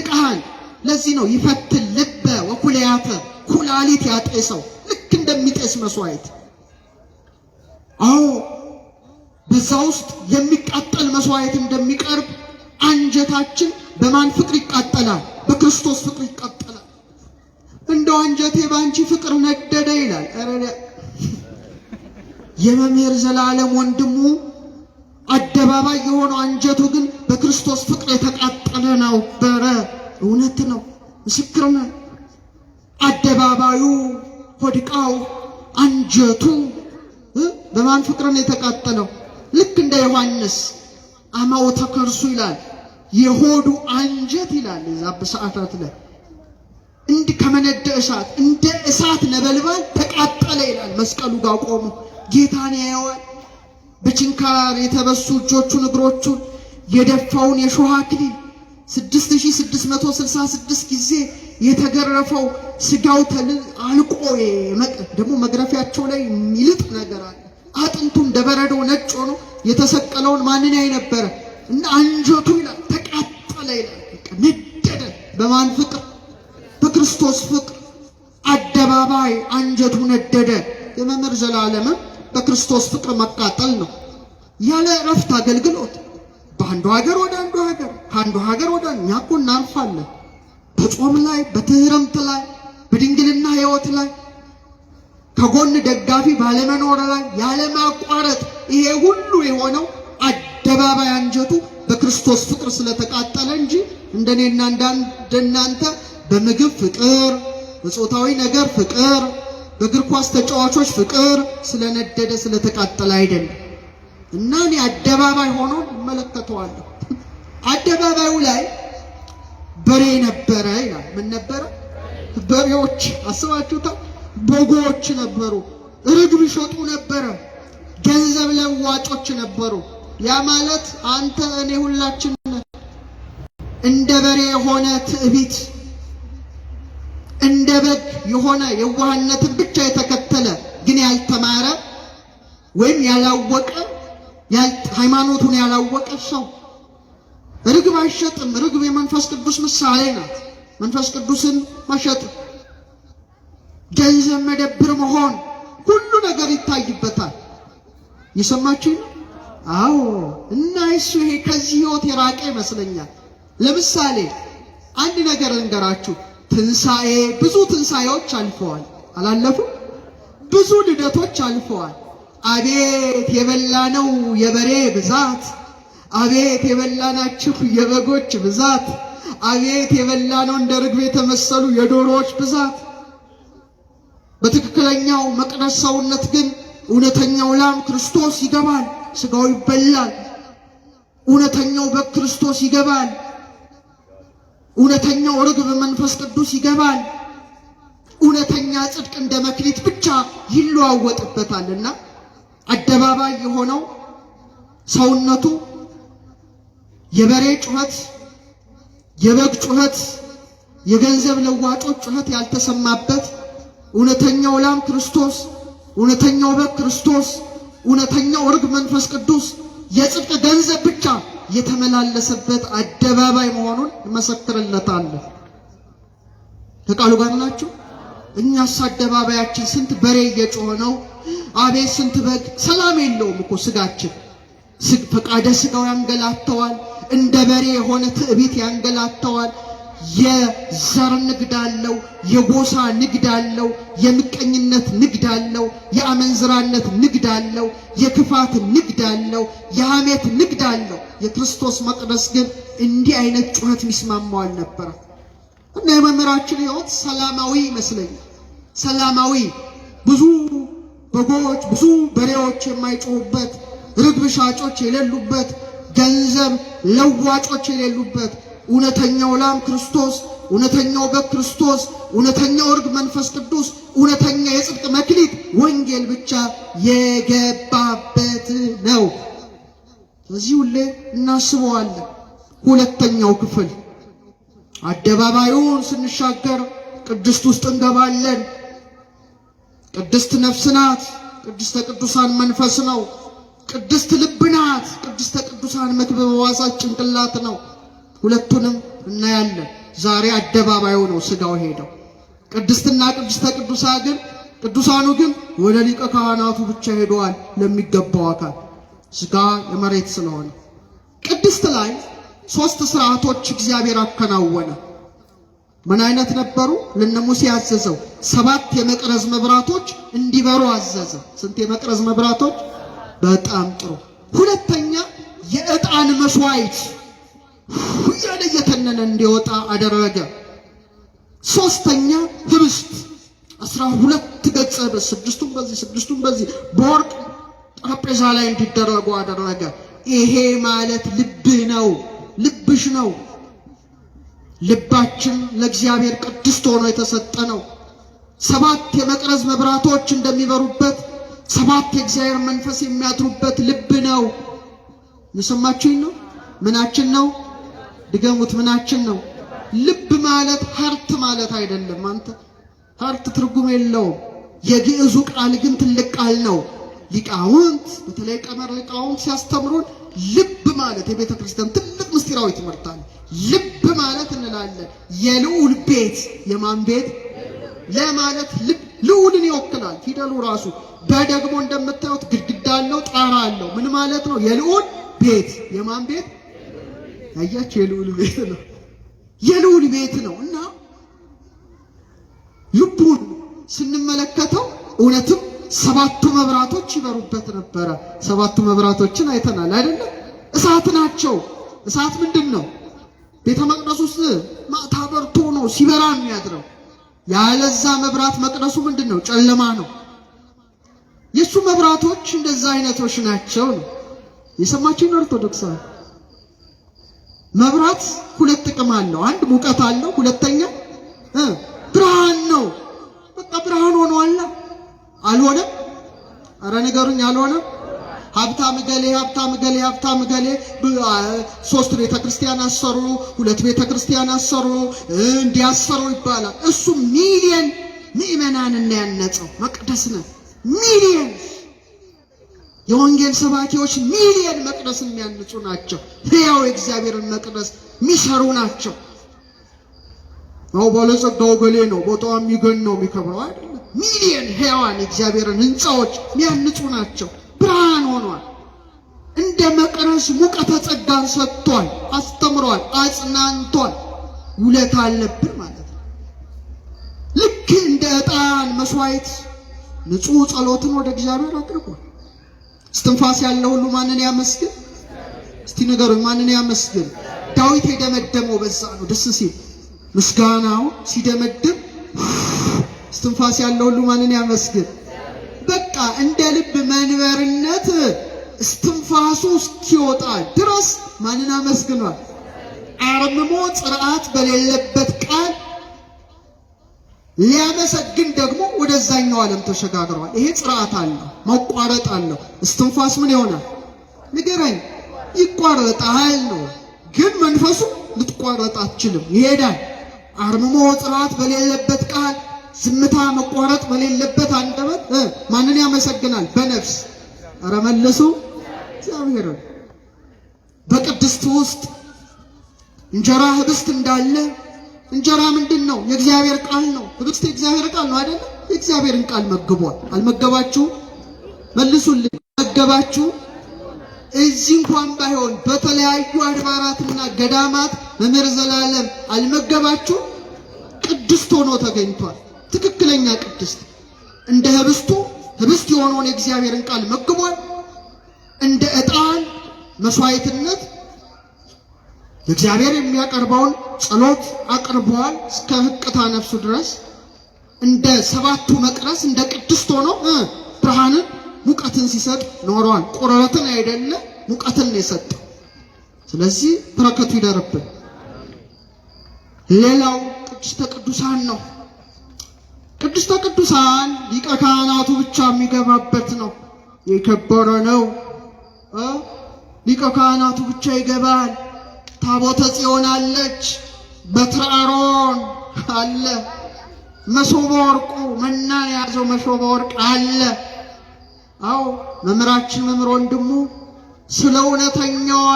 ዕቃህን። ለዚህ ነው ይፈትል ልበ ወኩልያተ፣ ኩላሊት ያጤሰው ልክ እንደሚጤስ መስዋዕት። አዎ በዛ ውስጥ የሚቃጠል መስዋዕት እንደሚቀርብ አንጀታችን በማን ፍቅር ይቃጠላል? በክርስቶስ ፍቅር ይቃጠላል። እንደው አንጀቴ በአንቺ ፍቅር ነደደ ይላል። የመምህር ዘላለም ወንድሙ አደባባይ የሆነው አንጀቱ ግን በክርስቶስ ፍቅር የተቃጠለ ነበረ። እውነት ነው፣ ምስክር ነው። አደባባዩ ሆድቃው አንጀቱ በማን ፍቅር ነው የተቃጠለው? ልክ እንደ ዮሐንስ አማው ተከርሱ ይላል፣ የሆዱ አንጀት ይላል። እዛ በሰዓታት ላይ እንዲህ ከመነደ እሳት እንደ እሳት ነበልባል ተቃጠለ ይላል። መስቀሉ ጋር ቆሞ ጌታን ያየዋል። በችንካር የተበሱ እጆቹን እግሮቹን የደፋውን የሾህ አክሊል 6666 ጊዜ የተገረፈው ስጋው አልቆ ደግሞ መግረፊያቸው ላይ የሚልጥ ነገር አለ። አጥንቱ እንደ በረዶ ነጭ ሆኖ የተሰቀለውን ማንን ያይ ነበረ? እና አንጀቱ ይላል ተቃጠለ ይላል። ነደደ። በማን ፍቅር? በክርስቶስ ፍቅር። አደባባይ አንጀቱ ነደደ። የመምህር ዘላለምም በክርስቶስ ፍቅር መቃጠል ነው። ያለ እረፍት አገልግሎት በአንዱ ሀገር ወደ አንዱ ሀገር፣ ከአንዱ ሀገር ወደ እኛ እኮ እናልፋለን። በጾም ላይ፣ በትህርምት ላይ፣ በድንግልና ሕይወት ላይ፣ ከጎን ደጋፊ ባለመኖር ላይ ያለ ማቋረጥ ይሄ ሁሉ የሆነው አደባባይ አንጀቱ በክርስቶስ ፍቅር ስለተቃጠለ እንጂ እንደኔና እንደናንተ በምግብ ፍቅር፣ በጾታዊ ነገር ፍቅር፣ በእግር ኳስ ተጫዋቾች ፍቅር ስለነደደ ስለተቃጠለ አይደለም። እና እኔ አደባባይ ሆኖ እመለከተዋለሁ። አደባባዩ ላይ በሬ ነበረ ይላል። ምን ነበረ? በሬዎች። አስባችሁታል? በጎች ነበሩ። ርግብ ይሸጡ ነበረ። ገንዘብ ለዋጮች ነበሩ። ያ ማለት አንተ እኔ ሁላችን እንደ በሬ የሆነ ትዕቢት፣ እንደ በግ የሆነ የዋህነትን ብቻ የተከተለ ግን ያልተማረ ወይም ያላወቀ ሃይማኖቱን ያላወቀ ሰው ርግብ አይሸጥም። ርግብ የመንፈስ ቅዱስ ምሳሌ ናት። መንፈስ ቅዱስን መሸጥ፣ ገንዘብ መደብር መሆን፣ ሁሉ ነገር ይታይበታል። የሰማችሁ? አዎ። እና እሱ ይሄ ከዚህ ህይወት የራቀ ይመስለኛል። ለምሳሌ አንድ ነገር ልንገራችሁ። ትንሣኤ፣ ብዙ ትንሣኤዎች አልፈዋል። አላለፉም? ብዙ ልደቶች አልፈዋል። አቤት የበላነው የበሬ ብዛት! አቤት የበላናችሁ የበጎች ብዛት! አቤት የበላነው እንደ ርግብ የተመሰሉ የዶሮዎች ብዛት! በትክክለኛው መቅደስ ሰውነት ግን እውነተኛው ላም ክርስቶስ ይገባል፣ ስጋው ይበላል። እውነተኛው በግ ክርስቶስ ይገባል። እውነተኛው ርግብ መንፈስ ቅዱስ ይገባል። እውነተኛ ጽድቅ እንደ መክሊት ብቻ ይለዋወጥበታልና አደባባይ የሆነው ሰውነቱ የበሬ ጩኸት፣ የበግ ጩኸት፣ የገንዘብ ለዋጮች ጩኸት ያልተሰማበት እውነተኛው ላም ክርስቶስ፣ እውነተኛው በግ ክርስቶስ፣ እውነተኛው ርግብ መንፈስ ቅዱስ የጽድቅ ገንዘብ ብቻ የተመላለሰበት አደባባይ መሆኑን እንመሰክርለታለን። ከቃሉ ጋር ናችሁ? እኛስ አደባባያችን ስንት በሬ እየጮኸ ነው። አቤት ስንት በግ! ሰላም የለውም እኮ ስጋችን። ፈቃደ ስጋው ያንገላተዋል። እንደ በሬ የሆነ ትዕቢት ያንገላተዋል። የዘር ንግድ አለው፣ የጎሳ ንግድ አለው፣ የምቀኝነት ንግድ አለው፣ የአመንዝራነት ንግድ አለው፣ የክፋት ንግድ አለው፣ የሐሜት ንግድ አለው። የክርስቶስ መቅደስ ግን እንዲህ አይነት ጩኸት የሚስማማው አልነበረም። እና የመምህራችን ሕይወት ሰላማዊ ይመስለኛል። ሰላማዊ፣ ብዙ በጎች፣ ብዙ በሬዎች የማይጮሁበት፣ ርግብ ሻጮች የሌሉበት፣ ገንዘብ ለዋጮች የሌሉበት፣ እውነተኛው ላም ክርስቶስ፣ እውነተኛው በግ ክርስቶስ፣ እውነተኛው ርግብ መንፈስ ቅዱስ፣ እውነተኛ የጽድቅ መክሊት ወንጌል ብቻ የገባበት ነው። ስለዚህ ሁሌ እናስበዋለን። ሁለተኛው ክፍል አደባባዩን ስንሻገር ቅድስት ውስጥ እንገባለን። ቅድስት ነፍስ ናት። ቅድስተ ቅዱሳን መንፈስ ነው። ቅድስት ልብ ናት። ቅድስተ ቅዱሳን መክብበ ሕዋሳት ጭንቅላት ነው። ሁለቱንም እናያለን። ዛሬ አደባባዩ ነው ስጋው ሄደው። ቅድስትና ቅድስተ ቅዱሳኑ ግን ወደ ሊቀ ካህናቱ ብቻ ሄደዋል ለሚገባው አካል። ስጋ የመሬት ስለሆነ ቅድስት ላይ 3 ስርዓቶች እግዚአብሔር አከናወነ። ምን አይነት ነበሩ? ለነ ሙሴ ያዘዘው 7 የመቅረዝ መብራቶች እንዲበሩ አዘዘ። ስንት የመቅረዝ መብራቶች? በጣም ጥሩ። ሁለተኛ የዕጣን መስዋዕት ሁያለ የተነነ እንዲወጣ አደረገ። ሶስተኛ ህብስት 12 ገጽ በስድስቱም በዚህ በወርቅ ጠረጴዛ ላይ እንዲደረጉ አደረገ። ይሄ ማለት ልብ ነው፣ ልብሽ ነው። ልባችን ለእግዚአብሔር ቅድስት ሆኖ የተሰጠ ነው። 7 የመቅረዝ መብራቶች እንደሚበሩበት 7 የእግዚአብሔር መንፈስ የሚያድሩበት ልብ ነው። የሰማችሁኝ ነው? ምናችን ነው? ድገሙት። ምናችን ነው? ልብ ማለት ሀርት ማለት አይደለም። አንተ ሀርት ትርጉም የለውም። የግዕዙ ቃል ግን ትልቅ ቃል ነው። ሊቃውንት በተለይ ቀመር ሊቃውንት ሲያስተምሩን ልብ ማለት የቤተ ክርስቲያን ትልቅ ምስጢራዊ ትምህርት አለ። ልብ ማለት እንላለን የልዑል ቤት። የማን ቤት? ለማለት ልብ ልዑልን ይወክላል ፊደሉ ራሱ። በደግሞ እንደምታዩት ግድግዳ አለው፣ ጣራ አለው። ምን ማለት ነው? የልዑል ቤት። የማን ቤት? ያያችሁ የልዑል ቤት ነው። የልዑል ቤት ነው። እና ልቡን ስንመለከተው እውነትም 7 መብራቶች ይበሩበት ነበረ። 7 መብራቶችን አይተናል አይደለ? እሳት ናቸው። እሳት ምንድን ነው? ቤተ መቅደስ ውስጥ ማታ በርቶ ነው ሲበራ የሚያድረው። ያለዛ መብራት መቅደሱ ምንድን ነው? ጨለማ ነው። የሱ መብራቶች እንደዛ አይነቶች ናቸው ነው። የሰማችሁኝ ኦርቶዶክሳውያን? መብራት ሁለት ጥቅም አለው። አንድ ሙቀት አለው፣ ሁለተኛ ብርሃን ነው። በቃ ብርሃን ሆኗል። አልሆነም? አረ ንገሩኝ፣ አልሆነም? ሀብታም ገሌ 3 ቤተክርስቲያን አሰሩ፣ 2 ቤተክርስቲያን አሰሩ፣ እንዲያሰሩ ይባላል። እሱ ሚሊየን ምእመናንን ያነጸው መቅደስ ነው። ሚሊየን የወንጌል ሰባኪዎች ሚሊየን መቅደስ የሚያንጹ ናቸው። ሕያው የእግዚአብሔርን መቅደስ የሚሰሩ ናቸው። ነው ባለጸጋው ገሌ ነው፣ ቦታው የሚገን ነው የሚከብረው አይደለም። ሚሊየን ሕያዋን የእግዚአብሔርን ሕንጻዎች የሚያንጹ ናቸው። ብርሃን ሆኗል። እንደ መቅረዝ ሙቀተ ጸጋን ሰጥቷል፣ አስተምሯል፣ አጽናንቷል። ውለታ አለብን ማለት ነው። ልክ እንደ ዕጣን መስዋዕት ንጹሕ ጸሎትን ወደ እግዚአብሔር አቅርቧል። እስትንፋስ ያለው ሁሉ ማንን ያመስግን? እስቲ ንገሩኝ፣ ማንን ያመስግን? ዳዊት የደመደመው በዛ ነው። ደስ ሲል ምስጋናው ሲደመድም እስትንፋስ ያለው ሁሉ ማንን ያመስግን? በቃ እንደ ልብ መንበርነት እስትንፋሱ እስኪወጣ ድረስ ማንን አመስግኗል? አርምሞ ጽርዓት በሌለበት ቃል ሊያመሰግን ደግሞ ወደዛኛው ዓለም ተሸጋግሯል። ይሄ ጽርዓት አለው፣ መቋረጥ አለው። እስትንፋስ ምን ይሆናል? ንገረኝ። ይቋረጣል ነው፣ ግን መንፈሱ ልትቋረጥ አትችልም፣ ይሄዳል። አርምሞ ጽርዓት በሌለበት ቃል፣ ዝምታ መቋረጥ በሌለበት አንደበት ማንን ያመሰግናል? በነፍስ ኧረ መልሱ እግዚአብሔርን። በቅድስት ውስጥ እንጀራ ህብስት እንዳለ እንጀራ ምንድን ነው? የእግዚአብሔር ቃል ነው። ህብስት የእግዚአብሔር ቃል ነው አይደል? የእግዚአብሔርን ቃል መግቧል። አልመገባችሁ? መልሱልኝ። መገባችሁ? እዚህ እንኳን ባይሆን በተለያዩ አድባራትና ገዳማት መምህር ዘላለም አልመገባችሁ? ቅድስት ሆኖ ተገኝቷል። ትክክለኛ ቅድስት። እንደ ህብስቱ ህብስት የሆነውን የእግዚአብሔርን ቃል መግቧል። እንደ ዕጣን መስዋዕትነት ለእግዚአብሔር የሚያቀርበውን ጸሎት አቅርበዋል እስከ ህቅታ ነፍሱ ድረስ። እንደ 7ቱ መቅደስ እንደ ቅድስት ሆኖ ብርሃንን ሙቀትን ሲሰጥ ኖሯል። ቁረትን አይደለ ሙቀትን ነው የሰጠው። ስለዚህ በረከቱ ይደርብን። ሌላው ቅድስተ ቅዱሳን ነው። ቅድስተ ቅዱሳን ሊቀ ካህናቱ ብቻ የሚገባበት ነው። የከበረ ነው። ሊቀ ካህናቱ ብቻ ይገባል። ታቦተ ጽዮን አለች፣ በትረ አሮን አለ፣ መሶበ ወርቁ መናን የያዘው መሶበ ወርቅ አለ። አዎ መምህራችን መምህር ወንድሙ ስለ እውነተኛዋ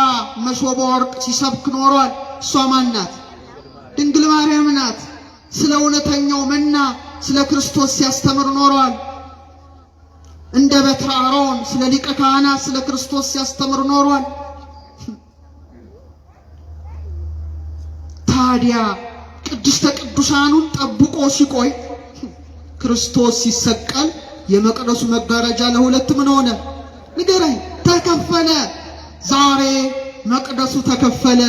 መሶበ ወርቅ ሲሰብክ ኖሯል። እሷ ማን ናት? ድንግል ማርያም ናት። ስለ እውነተኛው መና ስለ ክርስቶስ ሲያስተምር ኖሯል። እንደ በትረ አሮን ስለ ሊቀ ካህናት ስለ ክርስቶስ ሲያስተምር ኖሯል። ታዲያ ቅድስተ ቅዱሳኑን ጠብቆ ሲቆይ ክርስቶስ ሲሰቀል የመቅደሱ መጋረጃ ለሁለት ምን ሆነ? ንገረኝ። ተከፈለ። ዛሬ መቅደሱ ተከፈለ፣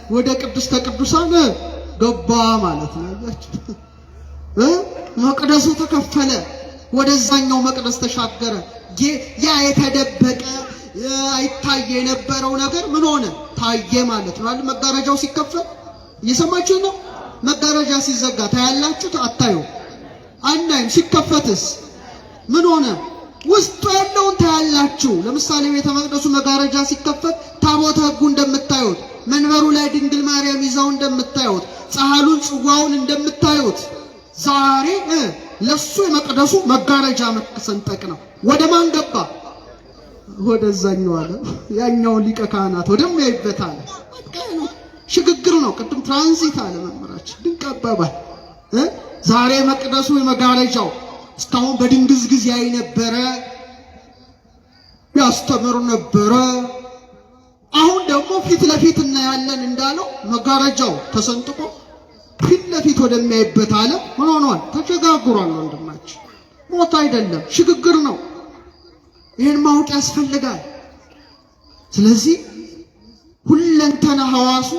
ወደ ቅድስተ ቅዱሳን ገባ ማለት ነው። መቅደሱ ተከፈለ፣ ወደዛኛው መቅደስ ተሻገረ። ያ የተደበቀ አይታየ የነበረው ነገር ምን ሆነ? ታየ ማለት ነው። መጋረጃው ሲከፈል እየሰማችሁ ነው። መጋረጃ ሲዘጋ ታያላችሁ? አታዩ? አናይም። ሲከፈትስ ምን ሆነ? ውስጡ ያለውን ታያላችሁ። ለምሳሌ ቤተ መቅደሱ መጋረጃ ሲከፈት ታቦተ ሕጉ እንደምታዩት፣ መንበሩ ላይ ድንግል ማርያም ይዛው እንደምታዩት፣ ጻሕሉን ጽዋውን እንደምታዩት ዛሬ ለሱ የመቅደሱ መጋረጃ መሰንጠቅ ነው። ወደ ማን ገባ? ወደዛኛው ዓለም። ያኛው ሊቀ ካህናት ወደሚያይበት አለ። ሽግግር ነው። ቅድም ትራንዚት አለ መምህራችን። ድንቅ አባባል። ዛሬ መቅደሱ የመጋረጃው እስካሁን በድንግዝግዝ ያይ ነበረ፣ ያስተምር ነበረ። አሁን ደግሞ ፊት ለፊት እናያለን እንዳለው መጋረጃው ተሰንጥቆ ፊት ለፊት ወደሚያይበት ዓለም ምን ሆኗል? ተሸጋግሯል። ወንድማችን ሞት አይደለም፣ ሽግግር ነው። ይህን ማወቅ ያስፈልጋል። ስለዚህ ሁለንተና ሐዋሱ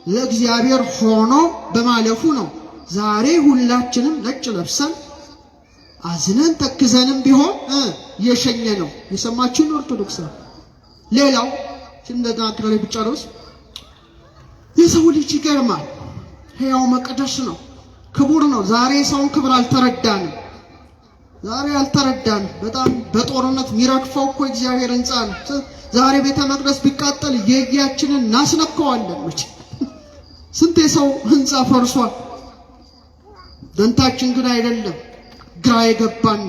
ለእግዚአብሔር ሆኖ በማለፉ ነው ዛሬ ሁላችንም ነጭ ለብሰን አዝነን ተክዘንም ቢሆን የሸኘ ነው። የሰማችሁን ኦርቶዶክስ። ሌላው እንደናክረለ ብቻ ነው የሰው ልጅ ይገርማል። ሕያው መቅደስ ነው፣ ክቡር ነው። ዛሬ ሰውን ክብር አልተረዳንም። በጣም በጦርነት የሚረግፈው እኮ እግዚአብሔር ሕንፃ ነው። ዛሬ ቤተ መቅደስ ቢቃጠል የጊያችንን እናስነካዋለን። መቼ ስንት የሰው ሕንፃ ፈርሷል። ደንታችን ግን አይደለም፣ ግራ የገባን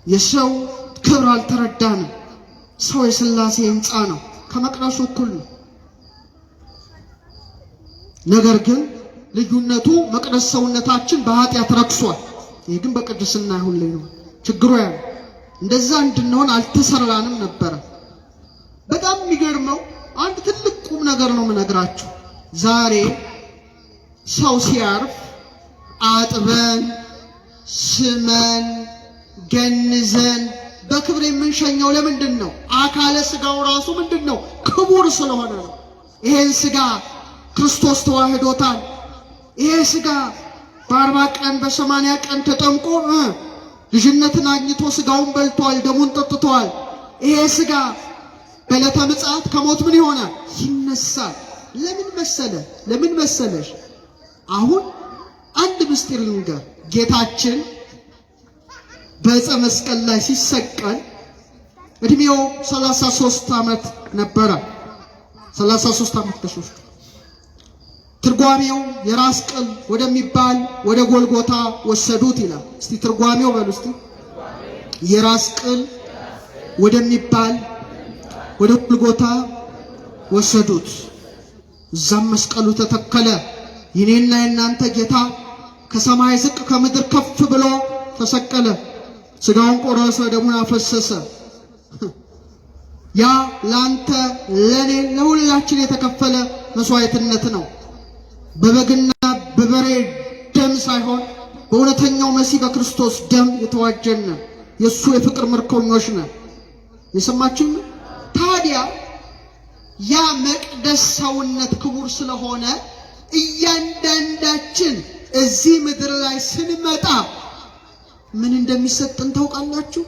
የሰው ክብር አልተረዳንም። ሰው የሥላሴ ሕንፃ ነው፣ ከመቅደሱ እኩል ነው። ነገር ግን ልዩነቱ መቅደስ ሰውነታችን በኃጢአት ረክሷል። ይህ ግን በቅድስና ሁሌ ነው ችግሩ ያለው። እንደዛ እንድንሆን አልተሰራንም ነበረ። በጣም የሚገርመው አንድ ትልቅ ቁም ነገር ነው የምነግራችሁ። ዛሬ ሰው ሲያርፍ አጥበን ስመን ገንዘን በክብር የምንሸኘው ለምንድን ነው? አካለ ስጋው ራሱ ምንድን ነው? ክቡር ስለሆነ ነው። ይሄን ስጋ ክርስቶስ ተዋህዶታል። ይሄ ስጋ በ40 ቀን በ80 ቀን ተጠምቆ ልጅነትን አግኝቶ ስጋውን በልቷል፣ ደሙን ጠጥቷል። ይሄ ስጋ በዕለተ ምጽአት ከሞት ምን ይሆናል? ይነሳል። ለምን መሰለሽ? አሁን አንድ ምስጢር ልንገር። ጌታችን በዕፀ መስቀል ላይ ሲሰቀል እድሜው 33 ዓመት ነበረ። 33 ዓመት ከሶስት ትርጓሜው የራስ ቅል ወደሚባል ወደ ጎልጎታ ወሰዱት ይላል። እስቲ ትርጓሜው በሉ እስቲ። የራስ ቅል ወደሚባል ወደ ጎልጎታ ወሰዱት። እዛም መስቀሉ ተተከለ። የኔና የናንተ ጌታ ከሰማይ ዝቅ ከምድር ከፍ ብሎ ተሰቀለ። ስጋውን ቆረሰ፣ ደሙን አፈሰሰ። ያ ላንተ ለኔ ለሁላችን የተከፈለ መስዋዕትነት ነው። በበግና በበሬ ደም ሳይሆን በእውነተኛው መሲህ በክርስቶስ ደም የተዋጀን የሱ የፍቅር ምርኮኞች ነን። የሰማችሁ? ታዲያ ያ መቅደስ ሰውነት ክቡር ስለሆነ እያንዳንዳችን እዚህ ምድር ላይ ስንመጣ ምን እንደሚሰጥን ታውቃላችሁ?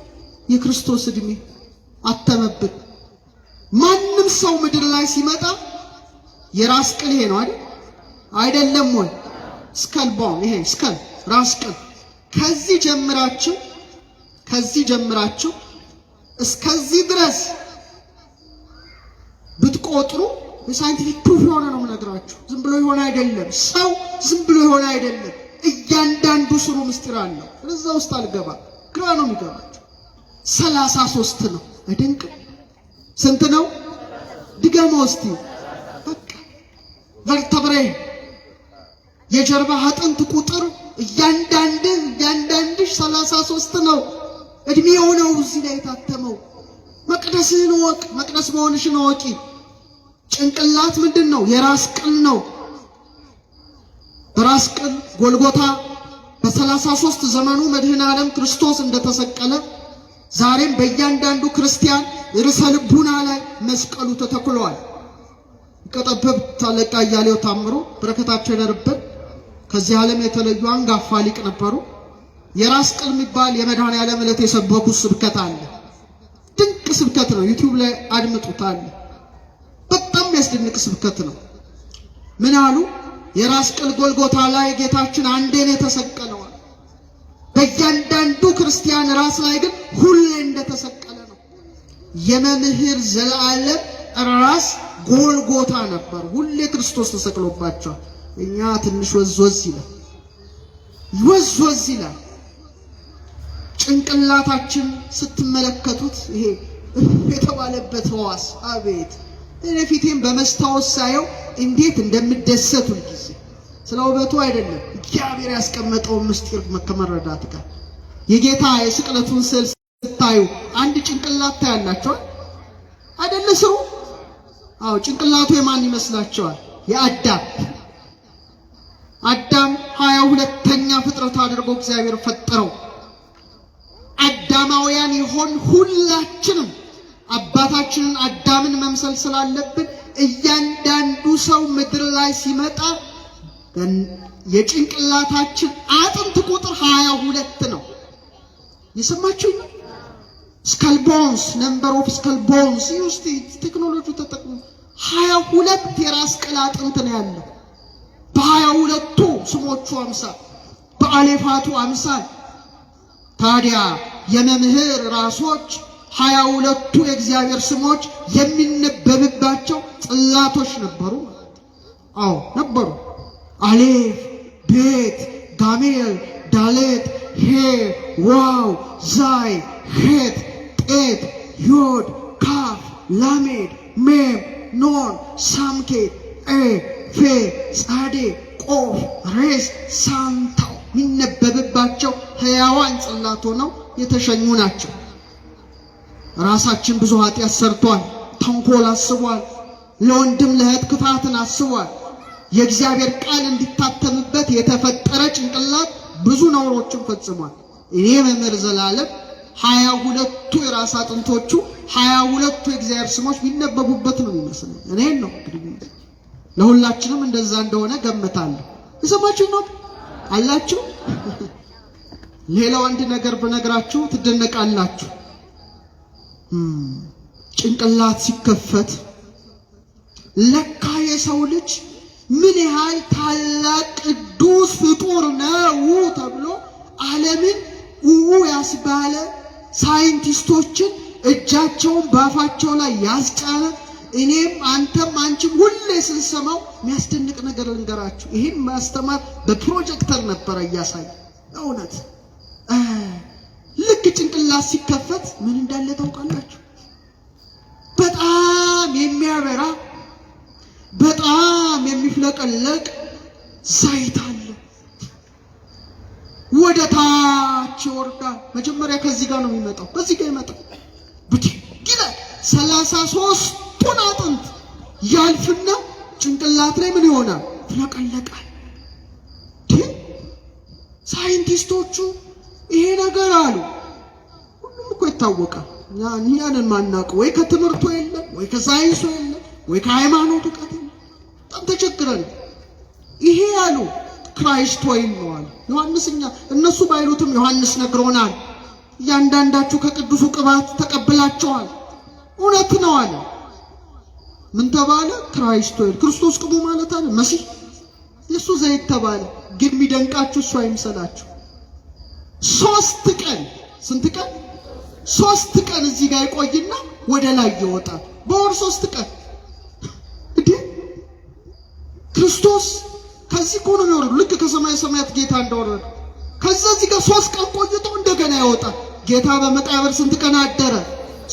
የክርስቶስ ዕድሜ አተመብን። ማንም ሰው ምድር ላይ ሲመጣ የራስ ቅል ይሄ ነው አይደለም ወይ? ስከል ቦን፣ ይሄ ስከል ራስ ቅል። ከዚህ ጀምራችሁ እስከዚህ ድረስ ብትቆጥሩ የሳይንቲፊክ ፕሩፍ የሆነ ነው የምነግራችሁ። ዝም ብሎ የሆነ አይደለም። ሰው ዝም ብሎ የሆነ አይደለም። እያንዳንዱ ስሩ ምስጢር አለው። እዛ ውስጥ አልገባ፣ ግራ ነው የሚገባችሁ። 33 ነው። አይደንቅም? ስንት ነው? ድገሞ እስቲ። በቃ ቨርተብሬ የጀርባ አጥንት ቁጥር እያንዳንድሽ 33 ነው። እድሜው ነው እዚህ ላይ የታተመው። መቅደስህን ወቅ፣ መቅደስ መሆንሽን ወቂ። ጭንቅላት ምንድን ነው? የራስ ቅል ነው። በራስ ቅል ጎልጎታ በ33 ዘመኑ መድኃኔ ዓለም ክርስቶስ እንደተሰቀለ ዛሬም በእያንዳንዱ ክርስቲያን ርዕሰ ልቡና ላይ መስቀሉ ተተክሏል። ቀጠበብት አለቃ እያሌው ታምሩ በረከታቸው ይደርብን። ከዚህ ዓለም የተለዩ አንጋፋ ሊቅ ነበሩ። የራስ ቅል የሚባል የመድኃኔ ዓለም ዕለት የሰበኩ ስብከት አለ። ድንቅ ስብከት ነው። ዩቲዩብ ላይ አድምጡታል። በጣም ያስደንቅ ስብከት ነው። ምን አሉ? የራስ ቅል ጎልጎታ ላይ ጌታችን አንዴ ነው የተሰቀለው። በእያንዳንዱ ክርስቲያን ራስ ላይ ግን ሁሌ እንደተሰቀለ ነው። የመምህር ዘላለም ራስ ጎልጎታ ነበር። ሁሌ ክርስቶስ ተሰቅሎባቸዋል። እኛ ትንሽ ወዝወዝ ይላል። ጭንቅላታችን ስትመለከቱት ይሄ የተባለበት ሕዋስ አቤት! እኔ ፊቴን በመስታወት ሳየው እንዴት እንደምደሰት ሁልጊዜ። ስለ ውበቱ አይደለም፣ እግዚአብሔር ያስቀመጠውን ምስጢር ከመረዳት ጋር። የጌታ የስቅለቱን ስዕል ስታዩ አንድ ጭንቅላት ታያላችሁ አይደለ? ስሩ። አዎ፣ ጭንቅላቱ የማን ይመስላችኋል? የአዳም። አዳም 22ኛ ፍጥረት አድርጎ እግዚአብሔር ፈጠረው። አዳማውያን ይሆን ሁላችንም አባታችንን አዳምን መምሰል ስላለብን እያንዳንዱ ሰው ምድር ላይ ሲመጣ የጭንቅላታችን አጥንት ቁጥር 22 ነው። የሰማችሁ? ስካል ቦንስ ነምበር ኦፍ ስካል ቦንስ። ቴክኖሎጂ ተጠቅሞ 22 የራስ ቅል አጥንት ነው ያለው። በ22ቱ ስሞቹ አምሳል በአሌፋቱ አምሳል ታዲያ የመምህር ራሶች 22ቱ የእግዚአብሔር ስሞች የሚነበብባቸው ጽላቶች ነበሩ። አዎ ነበሩ። አሌፍ፣ ቤት፣ ጋሜል፣ ዳሌት፣ ሄ፣ ዋው፣ ዛይ፣ ሄት፣ ጤት፣ ዮድ፣ ካፍ፣ ላሜድ፣ ሜም፣ ኖን፣ ሳምኬት፣ ፌ፣ ጻዴ፣ ቆፍ፣ ሬስ፣ ሳንታው የሚነበብባቸው ሕያዋን ጽላት ሆነው የተሸኙ ናቸው። ራሳችን ብዙ ኃጢአት ሰርቷል፣ ተንኮል አስቧል፣ ለወንድም ለእህት ክፋትን አስቧል። የእግዚአብሔር ቃል እንዲታተምበት የተፈጠረ ጭንቅላት ብዙ ነውሮችን ፈጽሟል። እኔ መምህር ዘላለም 22ቱ የራስ አጥንቶቹ 22ቱ የእግዚአብሔር ስሞች ቢነበቡበት ነው የሚመስለው። እኔን ነው እንግዲህ ለሁላችንም እንደዛ እንደሆነ ገምታለሁ። የሰማችሁ ነው አላችሁ። ሌላው አንድ ነገር በነግራችሁ ትደነቃላችሁ። ጭንቅላት ሲከፈት ለካ የሰው ልጅ ምን ያህል ታላቅ ቅዱስ ፍጡር ነው ተብሎ ዓለምን ያስባለ ሳይንቲስቶችን እጃቸውን ባፋቸው ላይ ያስጫነ እኔም አንተም አንቺም ሁሌ ስንሰማው የሚያስደንቅ ነገር ልንገራችሁ። ይሄን ማስተማር በፕሮጀክተር ነበረ እያሳየ እውነት ልክ ጭንቅላት ሲከፈት ምን እንዳለ ታውቃላችሁ? በጣም የሚያበራ በጣም የሚፍለቀለቅ ዘይት አለ። ወደ ታች ይወርዳል። መጀመሪያ ከዚህ ጋር ነው የሚመጣው፣ ከዚህ ጋር ይመጣል። ብትግለ 33ቱን አጥንት ያልፍና ጭንቅላት ላይ ምን ይሆናል? ፍለቀለቃል። ሳይንቲስቶቹ ይሄ ነገር አሉ። ሁሉም እኮ ይታወቃል። ያንን ማናውቀው ወይ ከትምህርቱ የለም ወይ ከሳይንሱ የለም ወይ ከሃይማኖቱ እውቀት የለም። በጣም ተቸግረን ይሄ አሉ ክራይስት ወይም ነው አሉ ዮሐንስኛ። እነሱ ባይሉትም ዮሐንስ ነግሮናል። እያንዳንዳችሁ ከቅዱሱ ቅባት ተቀብላችኋል። እውነት ነው አለ። ምን ተባለ? ክራይስት ወይም ክርስቶስ ቅቡ ማለት አለ መሲህ የሱ ዘይት ተባለ። ግን የሚደንቃችሁ እሱ አይምሰላችሁ። 3 ቀን ስንት ቀን? 3 ቀን እዚህ ጋር ይቆይና ወደ ላይ ይወጣል። በወር 3 ቀን እንዴ! ክርስቶስ ከዚህ ቆኖ ነው ልክ ከሰማይ ሰማያት ጌታ እንደወረደ ከዛ እዚህ ጋር 3 ቀን ቆይቶ እንደገና ይወጣል። ጌታ በመቃብር ስንት ቀን አደረ?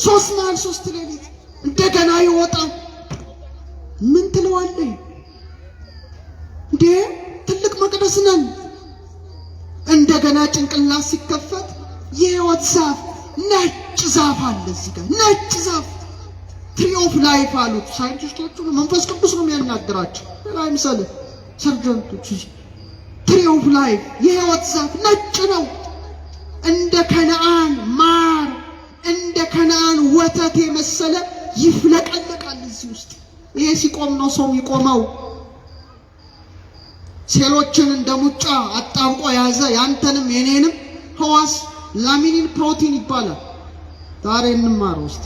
3 መዓልት 3 ሌሊት እንደገና ይወጣል። ምን ትለዋለህ እንዴ? ትልቅ መቅደስ ነን። እንደገና ጭንቅላት ሲከፈት የሕይወት ዛፍ ነጭ ዛፍ አለ እዚህ ጋር ነጭ ዛፍ ትሪ ኦፍ ላይፍ አሉት ሳይንቲስቶቹ። መንፈስ ቅዱስ ነው የሚያናግራቸው አይምሰል ሰርጀንቶች። ትሪ ኦፍ ላይፍ የሕይወት ዛፍ ነጭ ነው። እንደ ከነዓን ማር እንደ ከነዓን ወተት የመሰለ ይፍለቀለቃል እዚህ ውስጥ። ይሄ ሲቆም ነው ሰው የሚቆመው። ሴሎችን እንደ ሙጫ አጣብቆ ያዘ። ያንተንም የኔንም ህዋስ ላሚኒን ፕሮቲን ይባላል። ዛሬ እንማር ውስጥ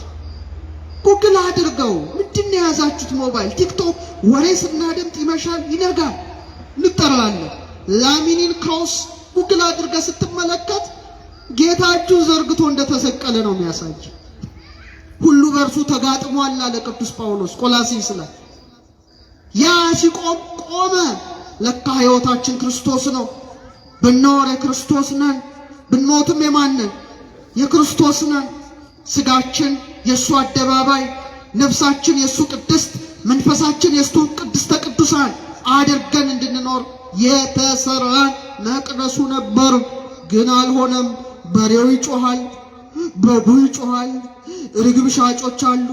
ጉግል አድርገው። ምንድነው የያዛችሁት? ሞባይል ቲክቶክ ወሬ ስናደምጥ ይመሻል ይነጋል እንጠራለን። ላሚኒን ክሮስ ጉግል አድርገህ ስትመለከት ጌታ እጁን ዘርግቶ እንደተሰቀለ ነው የሚያሳይ። ሁሉ በእርሱ ተጋጥሟል አለ ቅዱስ ጳውሎስ ቆላስይስ ላይ። ያ ሲቆም ቆመ። ለካ ሕይወታችን ክርስቶስ ነው። ብንኖር የክርስቶስ ነን፣ ብንሞትም የማን ነን? የክርስቶስ ነን። ስጋችን የእሱ አደባባይ፣ ነፍሳችን የእሱ ቅድስት፣ መንፈሳችን የእሱ ቅድስተ ቅዱሳን አድርገን እንድንኖር የተሰራን መቅደሱ ነበር። ግን አልሆነም። በሬው ይጮሃል፣ በጉ ይጮሃል፣ ርግብ ሻጮች አሉ፣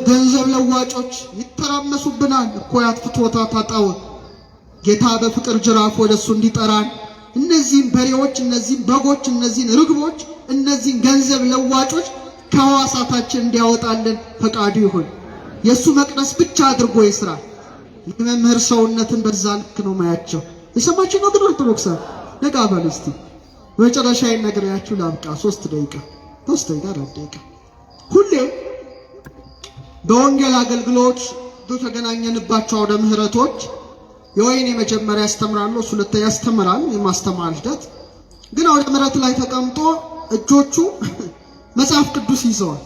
ገንዘብ ለዋጮች ይተራመሱብናል። እኮ ያጥፍቶታ ታጣው ጌታ በፍቅር ጅራፍ ወደሱ እንዲጠራን እነዚህን በሬዎች፣ እነዚህን በጎች፣ እነዚህን ርግቦች፣ እነዚህን ገንዘብ ለዋጮች ከሐዋሳታችን እንዲያወጣልን ፈቃዱ ይሁን። የሱ መቅደስ ብቻ አድርጎ ይስራ። የመምህር ሰውነትን በዛ ልክ ነው ማያቸው። የሰማችሁ ነው ግን ኦርቶዶክስ ነቃ በሉ እስቲ። በመጨረሻ ነግሬያችሁ ላብቃ። 3 ደቂቃ 4 ደቂቃ። ሁሌ በወንጌል አገልግሎት ተገናኘንባቸው ወደ ምህረቶች የወይኔ መጀመሪያ ያስተምራሉ፣ ሁለተኛ ያስተምራል። የማስተማር ሂደት ግን ወደ ምህረት ላይ ተቀምጦ እጆቹ መጽሐፍ ቅዱስ ይዘዋል።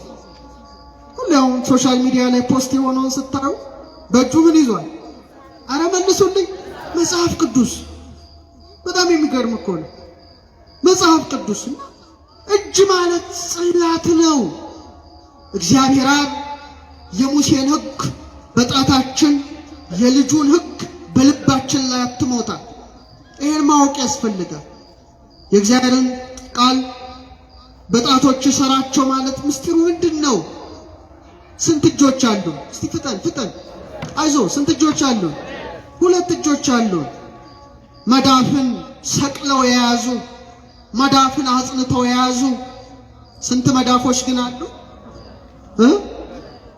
ሁሉም ሶሻል ሚዲያ ላይ ፖስት የሆነውን ስታዩ በእጁ ምን ይዟል? አረ መልሱልኝ፣ መጽሐፍ ቅዱስ። በጣም የሚገርም እኮ ነው። መጽሐፍ ቅዱስ እጅ ማለት ጽላት ነው። እግዚአብሔር አብ የሙሴን ሕግ በጣታችን የልጁን ሕግ በልባችን ላይ አትሞታል። ይሄን ማወቅ ያስፈልጋል። የእግዚአብሔርን ቃል በጣቶች ሰራቸው ማለት ምስጢሩ ምንድነው? ስንት እጆች አሉ? እስቲ ፍጠን አይዞ። ስንት እጆች አሉ? ሁለት እጆች አሉ። መዳፍን ሰቅለው የያዙ፣ መዳፍን አጽንተው የያዙ። ስንት መዳፎች ግን አሉ?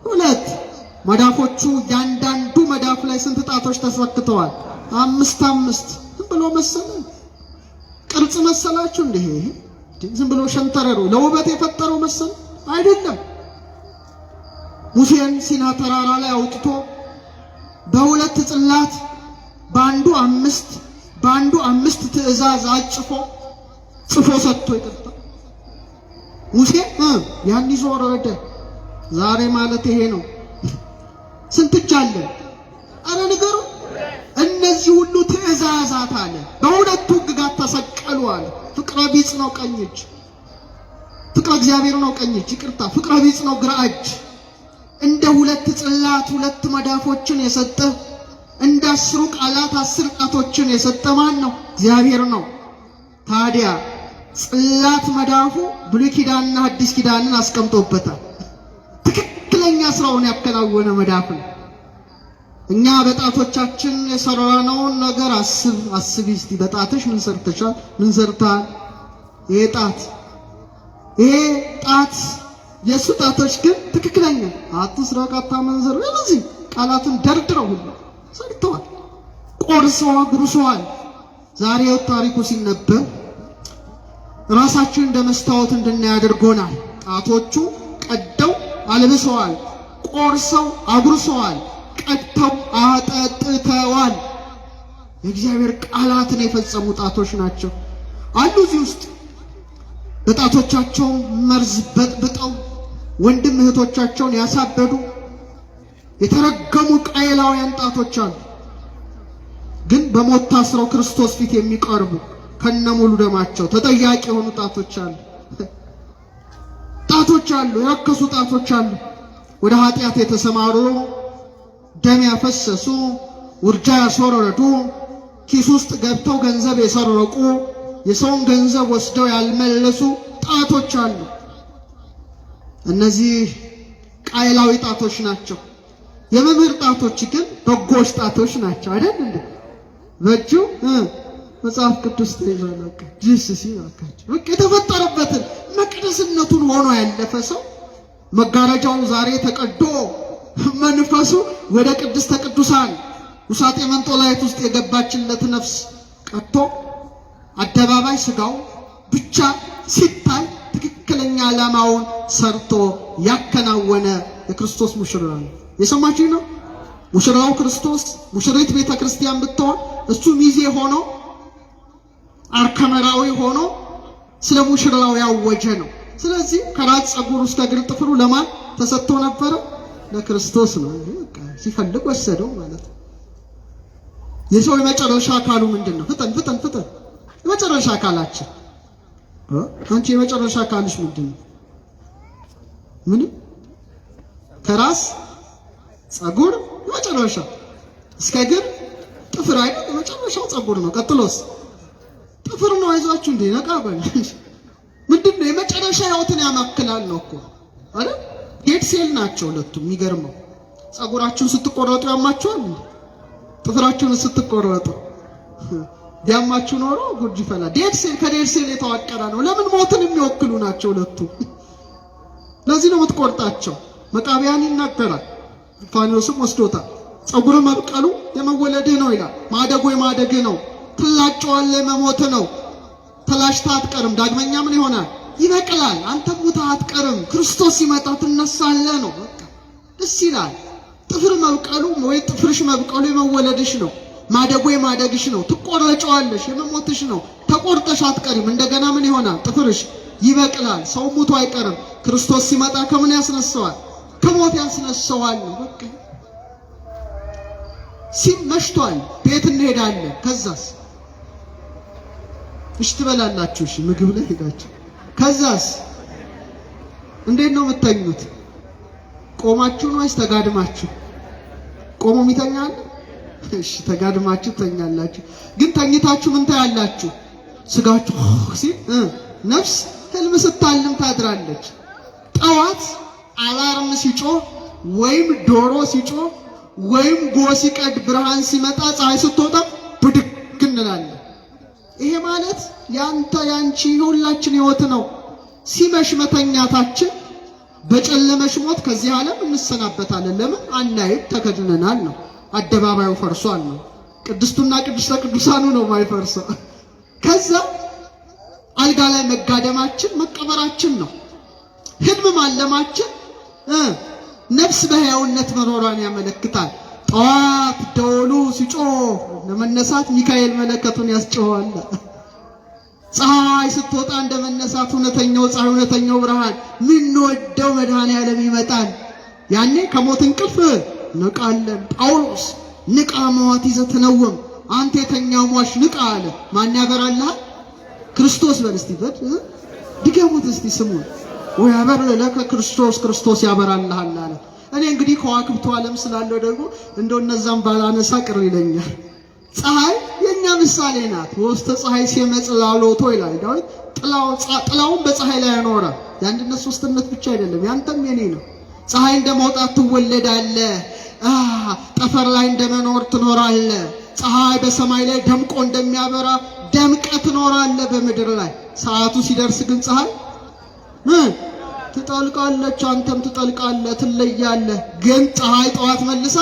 ሁለት። መዳፎቹ ያንዳንዱ መዳፍ ላይ ስንት ጣቶች ተሰክተዋል? አምስት። ዝም ብሎ መሰለን? ቅርጽ መሰላችሁ እንዴ? ዝም ብሎ ሸንተረሩ ለውበት የፈጠረው መሰል አይደለም። ሙሴን ሲና ተራራ ላይ አውጥቶ በሁለት ጽላት በአንዱ አምስት ትእዛዝ ጽፎ ሰጥቶ ይቀርታ ሙሴ ያን ይዞ ወረደ። ዛሬ ማለት ይሄ ነው። ስንት እጅ አለ? አረ ንገሩ። እነዚህ ሁሉ ትእዛዛት አለ በሁለቱ ሕግጋት ተሰቀሉ አለ። ፍቅረ ቢጽ ነው ቀኝ እጅ፣ ፍቅረ እግዚአብሔር ነው ቀኝ እጅ፣ ይቅርታ ፍቅረ ቢጽ ነው ግራ እጅ። እንደ ሁለት ጽላት ሁለት መዳፎችን የሰጠ እንደ 10 ቃላት 10 ጣቶችን የሰጠ ማን ነው? እግዚአብሔር ነው። ታዲያ ጽላት መዳፉ ብሉይ ኪዳንና አዲስ ኪዳንን አስቀምጦበታል። ትክክለኛ ስራውን ያከናወነ መዳፍ ነው። እኛ በጣቶቻችን የሰራነውን ነገር አስቢ እስቲ። በጣትሽ ምን ሰርተሻል? ምን ሰርታል? ይሄ ጣት የሱ ጣቶች ግን ትክክለኛ አትስረቅ፣ አታመንዝር፣ እነዚህ ቃላትን ደርድረው ሁሉ ሰርተዋል፣ ቆርሰዋል፣ ጉርሰዋል። ዛሬ ታሪኩ ሲነበብ ራሳችን እንደ መስታወት እንድናይ አድርጎናል። ጣቶቹ ቀደው አልብሰዋል፣ ቆርሰው አጉርሰዋል፣ ቀጥተው አጠጥተዋል። የእግዚአብሔር ቃላትን የፈጸሙ ጣቶች ናቸው አሉ እዚህ ውስጥ። በጣቶቻቸው መርዝ በጥብጠው ወንድም እህቶቻቸውን ያሳበዱ የተረገሙ ቃየላውያን ጣቶች አሉ። ግን በሞት ታስረው ክርስቶስ ፊት የሚቀርቡ ከነሙሉ ደማቸው ተጠያቂ የሆኑ ጣቶች አሉ። የረከሱ ጣቶች አሉ። ወደ ኃጢአት የተሰማሩ፣ ደም ያፈሰሱ፣ ውርጃ ያስወረዱ፣ ኪስ ውስጥ ገብተው ገንዘብ የሰረቁ፣ የሰውን ገንዘብ ወስደው ያልመለሱ ጣቶች አሉ። እነዚህ ቃየላዊ ጣቶች ናቸው። የመምህር ጣቶች ግን በጎች ጣቶች ናቸው አይደል እንዴ? በእጁ መጽሐፍ ቅዱስ ተይዟል። ጂሲሲ አካች በቃ የተፈጠረበትን መቅደስነቱን ሆኖ ያለፈ ሰው መጋረጃው ዛሬ ተቀዶ መንፈሱ ወደ ቅድስተ ቅዱሳን ውሳጤ መንጦላይት ውስጥ የገባችለት ነፍስ ቀጥቶ አደባባይ ስጋው ብቻ ሲታይ ትክክለኛ ዓላማውን ሰርቶ ያከናወነ የክርስቶስ ሙሽራ ነው። የሰማችሁ ነው። ሙሽራው ክርስቶስ፣ ሙሽሪት ቤተ ክርስቲያን ብትሆን እሱ ሚዜ ሆኖ አርከመራዊ ሆኖ ስለ ሙሽራው ያወጀ ነው። ስለዚህ ከራስ ፀጉር እስከ እግር ጥፍሩ ለማን ተሰጥቶ ነበረ? ለክርስቶስ ነው። ሲፈልግ ወሰደው ማለት ነው። የሰው የመጨረሻ አካሉ ምንድነው? ፍጠን የመጨረሻ አካላችን አንቺ የመጨረሻ አካልሽ ምንድነው? ምንም ከራስ ፀጉር የመጨረሻ እስከ እግር ጥፍር አይደል? የመጨረሻው ፀጉር ነው። ቀጥሎስ ጥፍር ነው። አይዟችሁ እንዴ ነቃበል ምንድነው? የመጨረሻ ህይወትን ያማክላል ነው እኮ አይደል? ዴድ ሴል ናቸው ሁለቱም። የሚገርመው ፀጉራችሁን ስትቆረጡ ያማችኋል። ጥፍራችሁን ስትቆረጡ ቢያማችሁ ኖሮ ጉድ ይፈላ። ዴድ ሴል ከዴድ ሴል የተዋቀረ ነው። ለምን? ሞትን የሚወክሉ ናቸው ሁለቱም። ለዚህ ነው የምትቆርጣቸው። መቃብያን ይናገራል። ፋኖስም ወስዶታል። ፀጉር መብቀሉ የመወለድህ ነው ይላል። ማደጎ የማደግህ ነው። ትላጨዋለህ፣ የመሞት ነው። ተላሽታ አትቀርም። ዳግመኛ ምን ይሆናል? ይበቅላል። አንተ ሙታ አትቀርም። ክርስቶስ ሲመጣ ትነሳለህ ነው። በቃ ደስ ይላል። ጥፍር መብቀሉ ወይ ጥፍርሽ መብቀሉ የመወለድሽ ነው። ማደጎ የማደግሽ ነው። ትቆረጫዋለሽ፣ የመሞትሽ ነው። ተቆርጠሽ አትቀሪም። እንደገና ምን ይሆናል? ጥፍርሽ ይበቅላል። ሰው ሙቶ አይቀርም። ክርስቶስ ሲመጣ ከምን ያስነሳዋል? ከሞት ያስነሳዋል። በቃ ሲመሽቷል፣ ቤት እንሄዳለን። ከዛስ እሺ ትበላላችሁ። እሺ ምግብ ላይ ሄዳችሁ ከዛስ እንዴት ነው የምትተኙት? ቆማችሁ ነው ወይስ ተጋድማችሁ? ቆሞ የሚተኛል? እሺ ተጋድማችሁ ተኛላችሁ። ግን ተኝታችሁ ምን ታያላችሁ? ስጋችሁ ሲል ነፍስ ህልም ስታልም ታድራለች። ጠዋት አላርም ሲጮህ ወይም ዶሮ ሲጮህ ወይም ጎህ ሲቀድ ብርሃን ሲመጣ ፀሐይ ስትወጣ ብድግ እንላለን። ይሄ ማለት ያንተ ያንቺ ሁላችን ህይወት ነው። ሲመሽ መተኛታችን በጨለመሽ ሞት ከዚህ ዓለም እንሰናበታለን። ለምን አናይም? ተከድነናል ነው። አደባባዩ ፈርሷል ነው። ቅድስቱና ቅድስተ ቅዱሳኑ ነው ማይፈርሰው። ከዛ አልጋ ላይ መጋደማችን መቀበራችን ነው። ህልም ማለማችን ነፍስ በሕያውነት መኖሯን ያመለክታል። ጠዋት ደወሉ ሲጮህ ለመነሳት ሚካኤል መለከቱን ያስጮሃል። ፀሐይ ስትወጣ እንደመነሳት እውነተኛው ፀሐይ እውነተኛው ብርሃን ምንወደው መድኃኔዓለም ይመጣል። ያኔ ከሞት እንቅልፍ ንቃለን። ጳውሎስ ንቃ መዋት ይዘህ ትነውም፣ አንተ የተኛው ሟች ንቃ አለ። ማን ያበራልሃል? ክርስቶስ። በል እስቲ ድገሙት እስቲ ስሙን። ወያበር ለከ ክርስቶስ፣ ክርስቶስ ያበራልሃል አለ። እኔ እንግዲህ ከዋክብቱ ዓለም ስላለው ደግሞ እንደው እነዛም ባላነሳ ቅር ይለኛል። ፀሐይ የኛ ምሳሌ ናት። ወስተ ፀሐይ ሲመጽላሎቶ ይላል ዳዊት። ጥላውን በፀሐይ ላይ ያኖረ የአንድነት ሶስትነት ብቻ አይደለም፣ ያንተም የኔ ነው። ፀሐይ እንደመውጣት ትወለዳለህ። ጠፈር ላይ እንደመኖር ትኖራለህ። ፀሐይ በሰማይ ላይ ደምቆ እንደሚያበራ ደምቀህ ትኖራለህ በምድር ላይ። ሰዓቱ ሲደርስ ግን ፀሐይ ትጠልቃለች፣ አንተም ትጠልቃለህ፣ ትለያለህ። ግን ፀሐይ ጠዋት መልሳ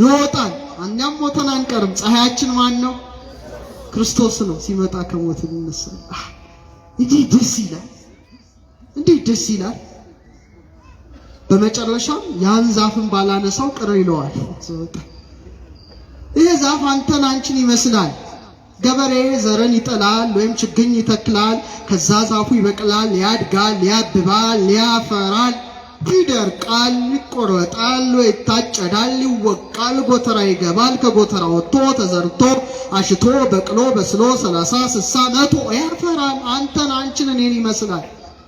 ይወጣል። እኛም ሞተን አንቀርም። ፀሐያችን ማን ነው? ክርስቶስ ነው። ሲመጣ ከሞት እንነሳለን። እንዴት ደስ ይላል! እንዴት ደስ ይላል! በመጨረሻም ያን ዛፍን ባላነሳው ቅር ይለዋል። ይሄ ዛፍ አንተን አንቺን ይመስላል። ገበሬ ዘርን ይጥላል ወይም ችግኝ ይተክላል። ከዛ ዛፉ ይበቅላል፣ ያድጋል፣ ያብባል፣ ያፈራል፣ ይደርቃል፣ ይቆረጣል፣ ይታጨዳል፣ ይወቃል፣ ጎተራ ይገባል። ከጎተራ ወጥቶ ተዘርቶ አሽቶ በቅሎ በስሎ 30 60 100 ያፈራል። አንተን አንቺን እኔን ይመስላል።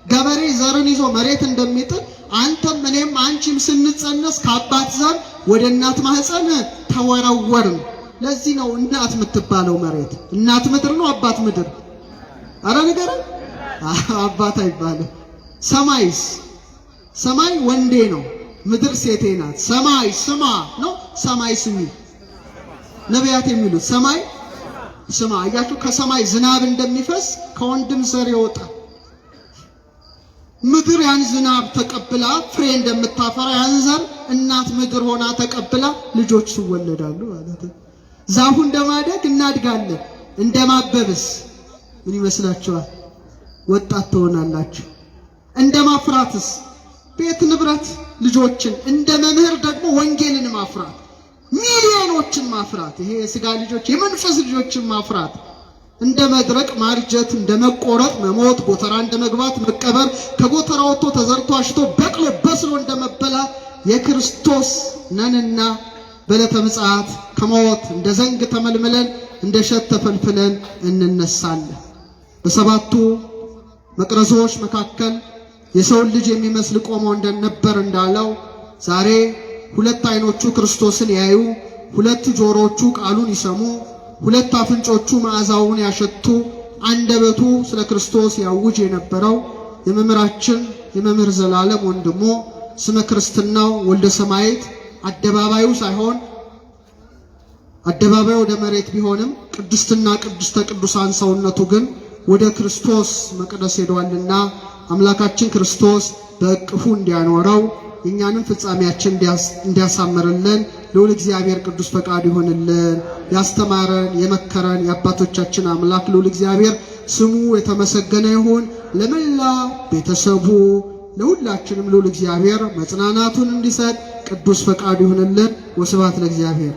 ገበሬ ዘርን ይዞ መሬት እንደሚጥል አንተም እኔም አንቺም ስንጸነስ ከአባት ዘር ወደ እናት ማህፀን ተወረወርን። ለዚህ ነው እናት የምትባለው መሬት። እናት ምድር ነው አባት ምድር? አረ ንገረን። አባት አይባልም። ሰማይስ? ሰማይ ወንዴ ነው፣ ምድር ሴቴ ናት። ሰማይ ስማ ነው፣ ሰማይ ስሚ ነቢያት የሚሉት። ሰማይ ስማ። አያችሁ፣ ከሰማይ ዝናብ እንደሚፈስ ከወንድም ዘር ይወጣል። ምድር ያን ዝናብ ተቀብላ ፍሬ እንደምታፈራ ያን ዘር እናት ምድር ሆና ተቀብላ ልጆች ይወለዳሉ ማለት ነው። ዛፉ እንደማደግ እናድጋለን። እንደማበብስ ምን ይመስላችኋል? ወጣት ትሆናላችሁ። እንደማፍራትስ ቤት ንብረት ልጆችን፣ እንደ መምህር ደግሞ ወንጌልን ማፍራት፣ ሚሊዮኖችን ማፍራት፣ ይሄ የሥጋ ልጆች የመንፈስ ልጆችን ማፍራት። እንደ መድረቅ ማርጀት፣ እንደ መቆረጥ መሞት፣ ጎተራ እንደ መግባት መቀበር፣ ከጎተራ ወጥቶ ተዘርቶ አሽቶ በቅሎ በስሎ እንደመበላት የክርስቶስ ነንና በዕለተ ምጽአት ከሞት እንደ ዘንግ ተመልምለን እንደ እሸት ተፈልፍለን እንነሳለን። በሰባቱ መቅረዞች መካከል የሰውን ልጅ የሚመስል ቆሞ እንደነበር እንዳለው ዛሬ ሁለት ዓይኖቹ ክርስቶስን ያዩ፣ ሁለት ጆሮቹ ቃሉን ይሰሙ፣ ሁለት አፍንጮቹ መዓዛውን ያሸቱ፣ አንደበቱ ስለ ክርስቶስ ያውጅ የነበረው የመምህራችን የመምህር ዘላለም ወንድሞ ስመ ክርስትናው ወልደ ሰማዕት አደባባዩ ሳይሆን አደባባዩ ወደ መሬት ቢሆንም ቅድስትና ቅድስተ ቅዱሳን ሰውነቱ ግን ወደ ክርስቶስ መቅደስ ሄዷልና አምላካችን ክርስቶስ በእቅፉ እንዲያኖረው እኛንም ፍጻሜያችን እንዲያሳምርልን ልዑል እግዚአብሔር ቅዱስ ፈቃድ ይሆንልን። ያስተማረን የመከረን የአባቶቻችን አምላክ ልዑል እግዚአብሔር ስሙ የተመሰገነ ይሁን። ለመላ ቤተሰቡ ለሁላችንም ልዑል እግዚአብሔር መጽናናቱን እንዲሰጥ ቅዱስ ፈቃዱ ይሁንልን። ወስብሐት ለእግዚአብሔር።